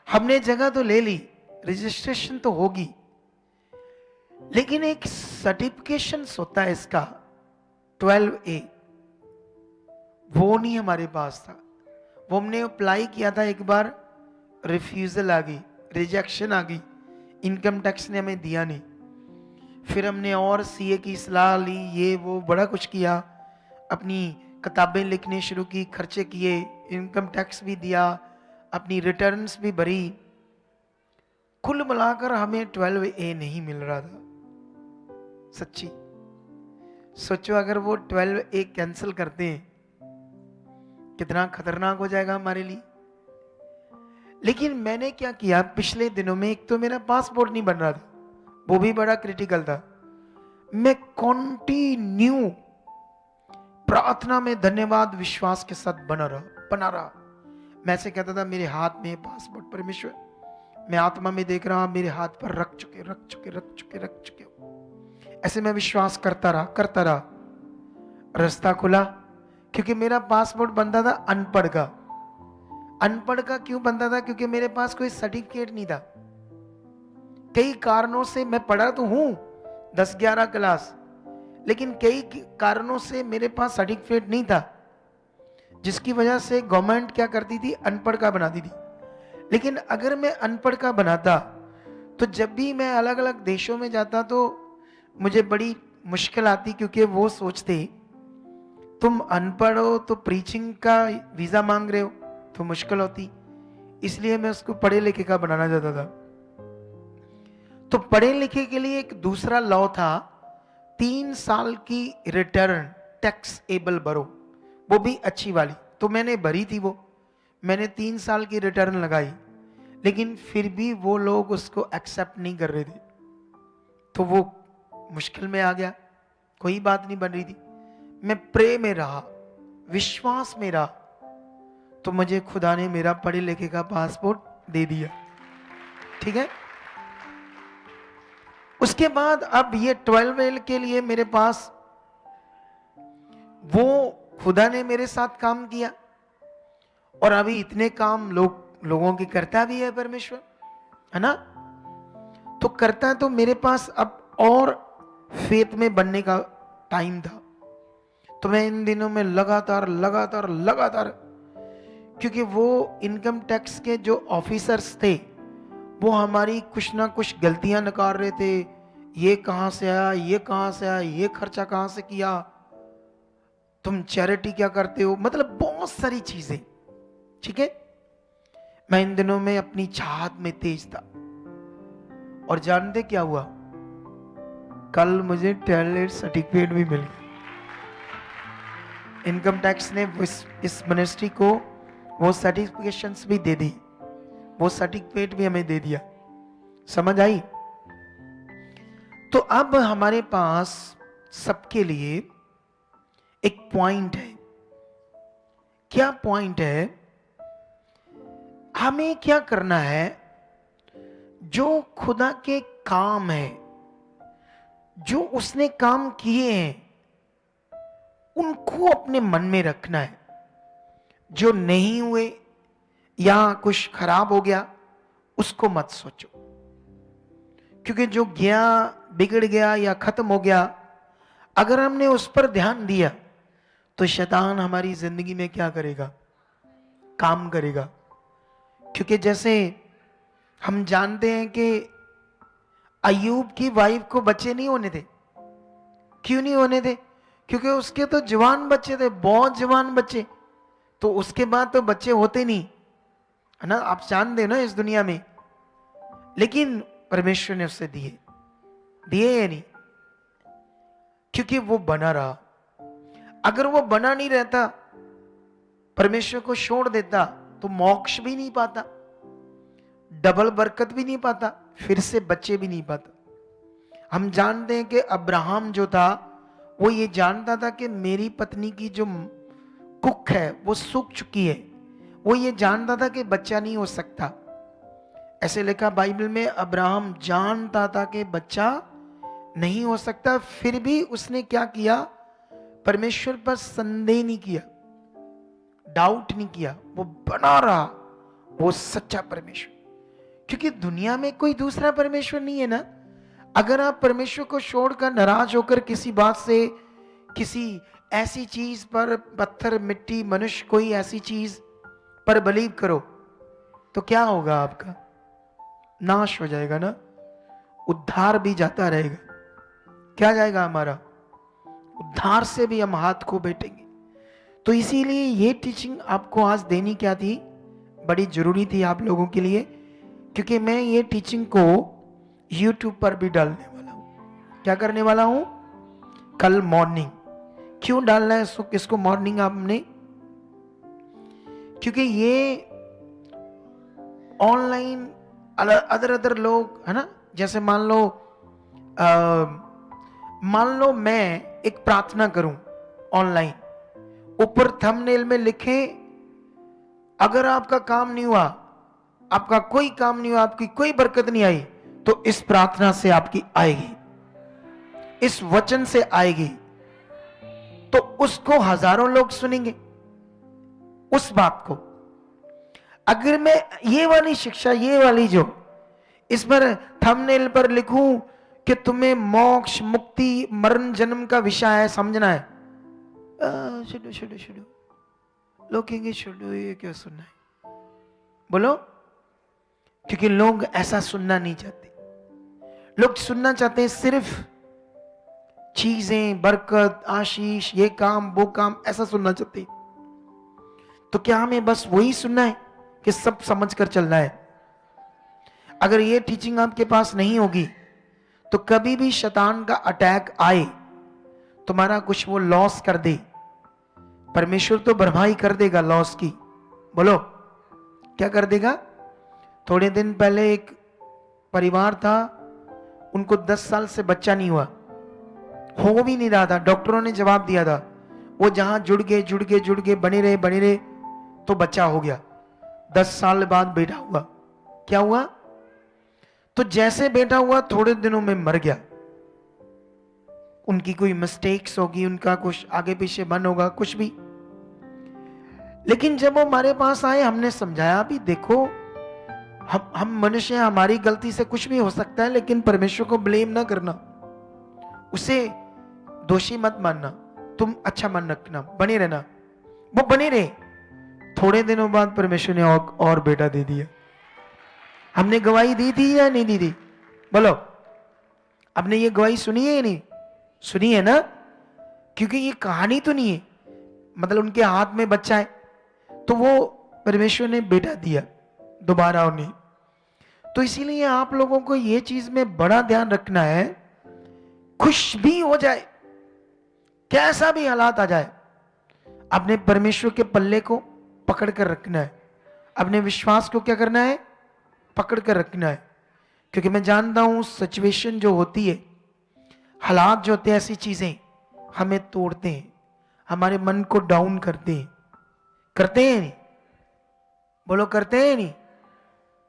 हमने जगह तो ले ली, रजिस्ट्रेशन तो होगी, लेकिन एक सर्टिफिकेशन होता है इसका 12A, वो नहीं हमारे पास था। वो हमने अप्लाई किया था, एक बार रिफ्यूजल आ गई, रिजेक्शन आ गई, इनकम टैक्स ने हमें दिया नहीं। फिर हमने और सीए की सलाह ली, ये वो बड़ा कुछ किया, अपनी किताबें लिखने शुरू की, खर्चे किए, इनकम टैक्स भी दिया, अपनी रिटर्न्स भी भरी। कुल मिलाकर हमें 12A नहीं मिल रहा था। सच्ची सोचो, अगर वो 12A कैंसिल करते हैं, कितना खतरनाक हो जाएगा हमारे लिए। लेकिन मैंने क्या किया, पिछले दिनों में, एक तो मेरा पासपोर्ट नहीं बन रहा था, वो भी बड़ा क्रिटिकल था। मैं कॉन्टिन्यू प्रार्थना में धन्यवाद विश्वास के साथ बना रहा। मैं से कहता था, मेरे हाथ में पासपोर्ट, परमेश्वर, मैं आत्मा में देख रहा, मेरे हाथ पर रख चुके। ऐसे मैं विश्वास करता रहा। रास्ता खुला, क्योंकि मेरा पासपोर्ट बनता था अनपढ़ का क्यों बनता था? क्योंकि मेरे पास कोई सर्टिफिकेट नहीं था। कई कारणों से, मैं पढ़ा तो हूं 10-11 क्लास, लेकिन कई कारणों से मेरे पास सर्टिफिकेट नहीं था, जिसकी वजह से गवर्नमेंट क्या करती थी, अनपढ़ का बनाती थी। लेकिन अगर मैं अनपढ़ का बनाता, तो जब भी मैं अलग अलग देशों में जाता तो मुझे बड़ी मुश्किल आती, क्योंकि वो सोचते तुम अनपढ़ हो तो प्रीचिंग का वीजा मांग रहे हो, तो मुश्किल होती। इसलिए मैं उसको पढ़े लिखे का बनाना चाहता था। तो पढ़े लिखे के लिए एक दूसरा लॉ था, 3 साल की रिटर्न टैक्स एबल भरो, वो भी अच्छी वाली। तो मैंने भरी थी वो, मैंने 3 साल की रिटर्न लगाई, लेकिन फिर भी वो लोग उसको एक्सेप्ट नहीं कर रहे थे, तो वो मुश्किल में आ गया, कोई बात नहीं बन रही थी। मैं प्रे में रहा, विश्वास में रहा, तो मुझे खुदा ने मेरा पढ़े लिखे का पासपोर्ट दे दिया, ठीक है। उसके बाद अब ये 12 के लिए मेरे पास, वो खुदा ने मेरे साथ काम किया, और अभी इतने काम लोगों की करता भी है परमेश्वर, है ना। तो करता है, तो मेरे पास अब और फेथ में बनने का टाइम था। तो मैं इन दिनों में लगातार, क्योंकि वो इनकम टैक्स के जो ऑफिसर्स थे, वो हमारी कुछ ना कुछ गलतियां निकाल रहे थे। ये कहां से आया, ये कहां से आया, ये खर्चा कहां से किया, तुम चैरिटी क्या करते हो, मतलब बहुत सारी चीजें, ठीक है। मैं इन दिनों में अपनी चाहत में तेज था, और जानते क्या हुआ, कल मुझे टैलेंट सर्टिफिकेट भी मिल गया। इनकम टैक्स ने इस मिनिस्ट्री को वो सर्टिफिकेशंस भी दे दी, वो सर्टिफिकेट भी हमें दे दिया। समझ आई? तो अब हमारे पास सबके लिए एक पॉइंट है। क्या पॉइंट है? हमें क्या करना है? जो खुदा के काम है, जो उसने काम किए हैं, उनको अपने मन में रखना है। जो नहीं हुए या कुछ खराब हो गया उसको मत सोचो, क्योंकि जो गया, बिगड़ गया या खत्म हो गया, अगर हमने उस पर ध्यान दिया तो शैतान हमारी जिंदगी में क्या करेगा? काम करेगा। क्योंकि जैसे हम जानते हैं कि अय्यूब की वाइफ को बच्चे नहीं होने थे। क्यों नहीं होने थे? क्योंकि उसके तो जवान बच्चे थे, बहुत जवान बच्चे, तो उसके बाद तो बच्चे होते नहीं, है ना? आप जानते हो ना इस दुनिया में। लेकिन परमेश्वर ने उससे दिए, दिए या नहीं? क्योंकि वो बना रहा। अगर वो बना नहीं रहता, परमेश्वर को छोड़ देता, तो मोक्ष भी नहीं पाता, डबल बरकत भी नहीं पाता, फिर से बच्चे भी नहीं पाता। हम जानते हैं कि अब्राहम जो था वो ये जानता था कि मेरी पत्नी की जो कुख है वो सूख चुकी है। वो ये जानता था कि बच्चा नहीं हो सकता। ऐसे लिखा बाइबल में, अब्राहम जानता था कि बच्चा नहीं हो सकता, फिर भी उसने क्या किया? परमेश्वर पर संदेह नहीं किया, डाउट नहीं किया, वो बना रहा वो सच्चा परमेश्वर। क्योंकि दुनिया में कोई दूसरा परमेश्वर नहीं है ना। अगर आप परमेश्वर को छोड़कर नाराज होकर किसी बात से, किसी ऐसी चीज पर, पत्थर, मिट्टी, मनुष्य, कोई ऐसी चीज पर बिलीव करो, तो क्या होगा? आपका नाश हो जाएगा ना। उद्धार भी जाता रहेगा। क्या जाएगा? हमारा उद्धार से भी हम हाथ को बैठेंगे। तो इसीलिए ये टीचिंग आपको आज देनी क्या थी? बड़ी जरूरी थी आप लोगों के लिए, क्योंकि मैं ये टीचिंग को YouTube पर भी डालने वाला हूं। क्या करने वाला हूं? कल मॉर्निंग। क्यों डालना है इसको मॉर्निंग आपने? क्योंकि ये ऑनलाइन अदर लोग, है ना, जैसे मान लो मैं एक प्रार्थना करूं ऑनलाइन, ऊपर थंबनेल में लिखे, अगर आपका काम नहीं हुआ, आपका कोई काम नहीं हुआ, आपकी कोई बरकत नहीं आई, तो इस प्रार्थना से आपकी आएगी, इस वचन से आएगी। तो उसको हजारों लोग सुनेंगे उस बात को। अगर मैं ये वाली शिक्षा, ये वाली जो इस पर थंबनेल पर लिखूं कि तुम्हें मोक्ष, मुक्ति, मरण, जन्म का विषय है, समझना है, छोड़ो, लोग कहेंगे छोड़ो, ये क्या सुनना है? बोलो। क्योंकि लोग ऐसा सुनना नहीं चाहते। लोग सुनना चाहते हैं सिर्फ चीजें, बरकत, आशीष, ये काम, वो काम, ऐसा सुनना चाहते हैं। तो क्या हमें बस वही सुनना है कि सब समझ कर चलना है? अगर ये टीचिंग आपके पास नहीं होगी तो कभी भी शैतान का अटैक आए, तुम्हारा कुछ वो लॉस कर दे, परमेश्वर तो भरपाई कर देगा लॉस की। बोलो, क्या कर देगा? थोड़े दिन पहले एक परिवार था, उनको 10 साल से बच्चा नहीं हुआ, हो भी नहीं रहा था। डॉक्टरों ने जवाब दिया था, वो जहां जुड़ गए, बने रहे, तो बच्चा हो गया। 10 साल बाद बेटा हुआ। क्या हुआ? तो जैसे बेटा हुआ थोड़े दिनों में मर गया। उनकी कोई मिस्टेक्स होगी, उनका कुछ आगे पीछे बन होगा, कुछ भी। लेकिन जब वो हमारे पास आए, हमने समझाया भी, देखो हम मनुष्य हैं, हमारी गलती से कुछ भी हो सकता है, लेकिन परमेश्वर को ब्लेम ना करना, उसे दोषी मत मानना, तुम अच्छा मन रखना, बने रहना। वो बने रहे। थोड़े दिनों बाद परमेश्वर ने और बेटा दे दिया। हमने गवाही दी थी या नहीं दी थी? बोलो, आपने ये गवाही सुनी है या नहीं सुनी है ना? क्योंकि ये कहानी तो नहीं है, मतलब उनके हाथ में बच्चा है, तो वो परमेश्वर ने बेटा दिया दोबारा उन्हें। तो इसीलिए आप लोगों को ये चीज में बड़ा ध्यान रखना है, खुश भी हो जाए, कैसा भी हालात आ जाए, अपने परमेश्वर के पल्ले को पकड़ कर रखना है, अपने विश्वास को क्या करना है, पकड़ कर रखना है। क्योंकि मैं जानता हूं सिचुएशन जो होती है, हालात जो होते हैं, ऐसी चीजें हमें तोड़ते हैं, हमारे मन को डाउन करते हैं। करते हैं नहीं? बोलो करते हैं नहीं?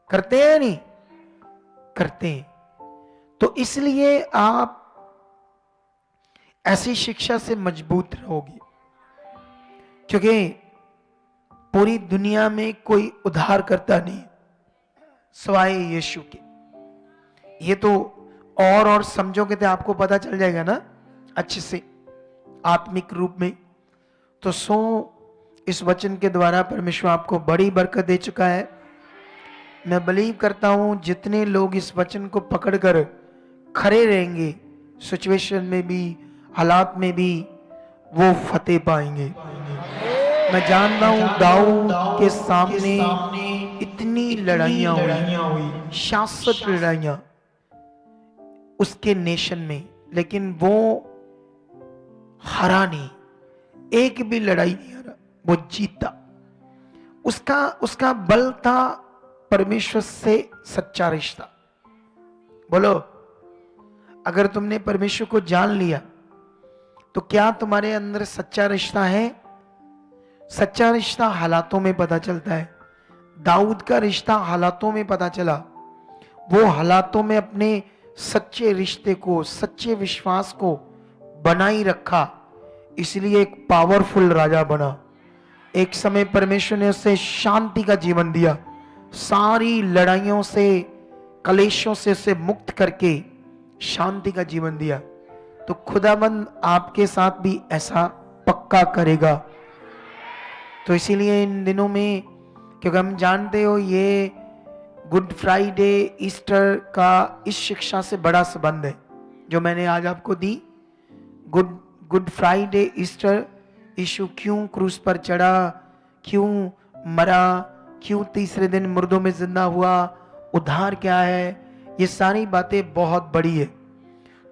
करते हैं नहीं? करते हैं। तो इसलिए आप ऐसी शिक्षा से मजबूत रहोगे, क्योंकि पूरी दुनिया में कोई उद्धार करता नहीं सिवाय यीशु के। ये तो और समझोगे तो आपको पता चल जाएगा ना अच्छे से आत्मिक रूप में। तो इस वचन के द्वारा परमेश्वर आपको बड़ी बरकत दे चुका है। मैं बिलीव करता हूं जितने लोग इस वचन को पकड़कर खड़े रहेंगे, सिचुएशन में भी, हालात में भी, वो फतेह पाएंगे। मैं जानता हूं दाऊद के सामने इतनी लड़ाइयां हुई, शासक लड़ाइयां उसके नेशन में, लेकिन वो हारा नहीं, एक भी लड़ाई नहीं हारा, वो जीता। उसका बल था परमेश्वर से सच्चा रिश्ता। बोलो, अगर तुमने परमेश्वर को जान लिया तो क्या तुम्हारे अंदर सच्चा रिश्ता है? सच्चा रिश्ता हालातों में पता चलता है। दाऊद का रिश्ता हालातों में पता चला। वो हालातों में अपने सच्चे रिश्ते को, सच्चे विश्वास को बनाई रखा, इसलिए एक पावरफुल राजा बना। एक समय परमेश्वर ने उसे शांति का जीवन दिया, सारी लड़ाइयों से, कलेशों से उसे मुक्त करके शांति का जीवन दिया। तो खुदाबंद आपके साथ भी ऐसा पक्का करेगा। तो इसीलिए इन दिनों में, क्योंकि हम जानते हो ये गुड फ्राइडे, ईस्टर का इस शिक्षा से बड़ा संबंध है जो मैंने आज आपको दी। गुड फ्राइडे, ईस्टर, यीशु क्यों क्रूस पर चढ़ा, क्यों मरा, क्यों तीसरे दिन मुर्दों में जिंदा हुआ, उद्धार क्या है, ये सारी बातें बहुत बड़ी है।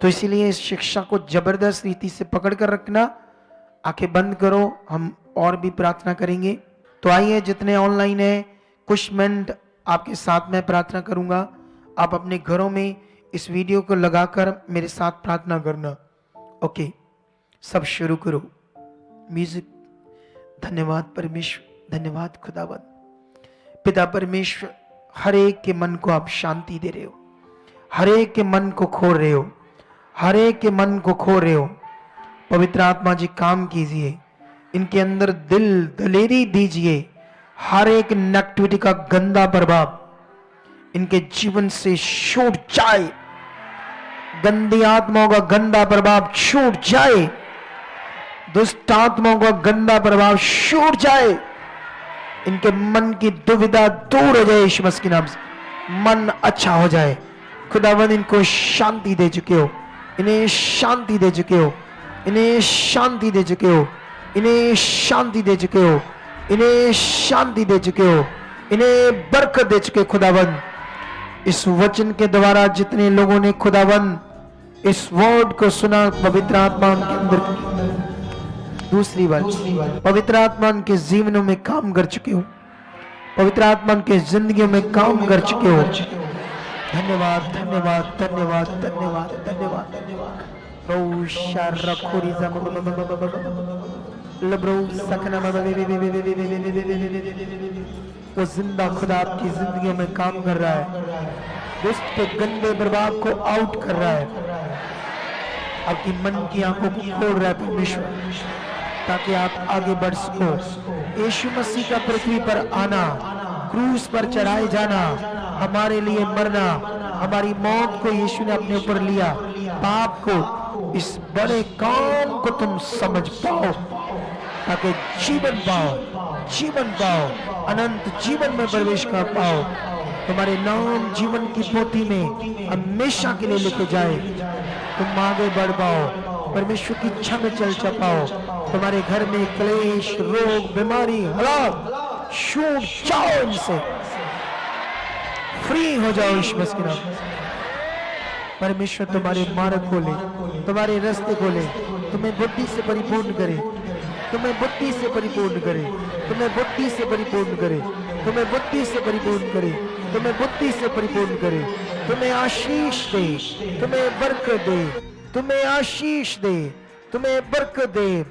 तो इसीलिए इस शिक्षा को जबरदस्त रीति से पकड़ कर रखना। आंखें बंद करो, हम और भी प्रार्थना करेंगे। तो आइए, जितने ऑनलाइन है, कुछ मिनट आपके साथ मैं प्रार्थना करूंगा। आप अपने घरों में इस वीडियो को लगाकर मेरे साथ प्रार्थना करना। ओके, सब शुरू करो। म्यूजिक। धन्यवाद परमेश्वर, धन्यवाद खुदावंद। पिता परमेश्वर, हर एक के मन को आप शांति दे रहे हो, हर एक के मन को खोल रहे हो, हर एक के मन को खो रहे हो। पवित्र आत्मा जी काम कीजिए, इनके अंदर दिल दलेरी दीजिए। हर एक नेगेटिविटी का गंदा प्रभाव इनके जीवन से छूट जाए, गंदी आत्माओं का गंदा प्रभाव छूट जाए, दुष्ट आत्माओं का गंदा प्रभाव छूट जाए। इनके मन की दुविधा दूर हो जाए यीशु मसीह के नाम से, मन अच्छा हो जाए। खुदावंद इनको शांति दे चुके हो, इन्हें शांति दे चुके हो, इन्हें शांति दे चुके हो, इन्हें शांति दे चुके हो, इन्हें शांति दे चुके हो, इन्हें बरकत दे चुके। खुदावंद इस वचन के द्वारा जितने लोगों ने खुदावंद इस वर्ड को सुना, पवित्र आत्मा उनके अंदर दूसरी बार पवित्र आत्मा उनके जीवनों में काम कर चुके हो, पवित्र आत्मा उनके जिंदगियों में काम कर चुके हो। धन्यवाद, धन्यवाद, धन्यवाद, धन्यवाद, धन्यवाद, धन्यवाद। वो जिंदा खुदा आपकी जिंदगी में काम कर रहा है, दुष्ट के गंदे प्रभाव को आउट कर रहा है, आपकी मन की आंखों को खोल रहा है परमेश्वर, ताकि आप आगे बढ़ सको। यीशु मसीह का पृथ्वी पर आना, क्रूस पर चढ़ाए जाना, हमारे लिए मरना, हमारी मौत को यीशु ने अपने ऊपर लिया, पाप को, इस बड़े काम को तुम समझ पाओ, ताकि जीवन पाओ, जीवन पाओ, अनंत जीवन में प्रवेश कर पाओ। तुम्हारे नाम जीवन की पोथी में हमेशा के लिए लिखे जाए, तुम आगे बढ़ पाओ, परमेश्वर की इच्छा में चल पाओ। तुम्हारे घर में क्लेश, रोग, बीमारी, हलाक छूट जाओ, इनसे फ्री हो जाओ यीशु मसीह के नाम। परमेश्वर तुम्हारे मार्ग खोले, तुम्हारे रास्ते खोले, तुम्हें बुद्धि से परिपूर्ण करे। तुम्हें बुद्धि से परिपूर्ण करे, तुम्हें बुद्धि से परिपूर्ण करे, तुम्हें बुद्धि से परिपूर्ण करे, तुम्हें बुद्धि से परिपूर्ण करे, तुम्हें आशीष दे, तुम्हें बरकत दे, तुम्हें आशीष दे, तुम्हें बरकत दे,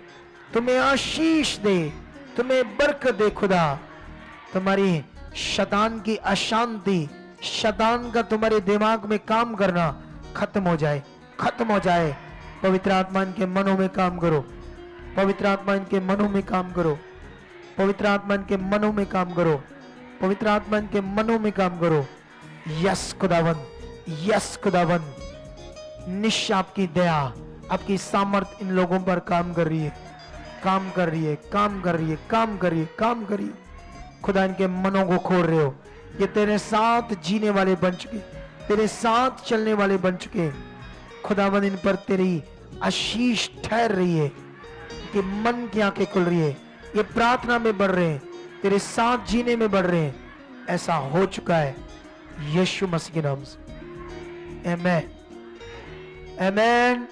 तुम्हें आशीष दे, तुम्हें बरकत दे। खुदा तुम्हारी शैतान की अशांति, शैतान का तुम्हारे दिमाग में काम करना खत्म हो जाए, खत्म हो जाए। पवित्र आत्मा इनके मनों में काम करो, पवित्र आत्मा इनके मनों में काम करो, पवित्र आत्मा इनके मनों में काम करो, पवित्र आत्मा इनके मनों में काम करो। यस खुदावन, यस खुदावन, निश्चय आपकी दया, आपकी सामर्थ इन लोगों पर काम कर रही है, काम कर रही है, काम कर रही है, काम कर रही है, काम कर रही है। खुदा इनके मनों को खोल रहे हो। ये तेरे साथ जीने वाले बन चुके, तेरे साथ चलने वाले बन चुके। खुदावन इन पर तेरी आशीष ठहर रही है कि मन की आंखें खुल रही है, ये प्रार्थना में बढ़ रहे हैं, तेरे साथ जीने में बढ़ रहे हैं। ऐसा हो चुका है यीशु मसीह के नाम से। आमीन, आमीन।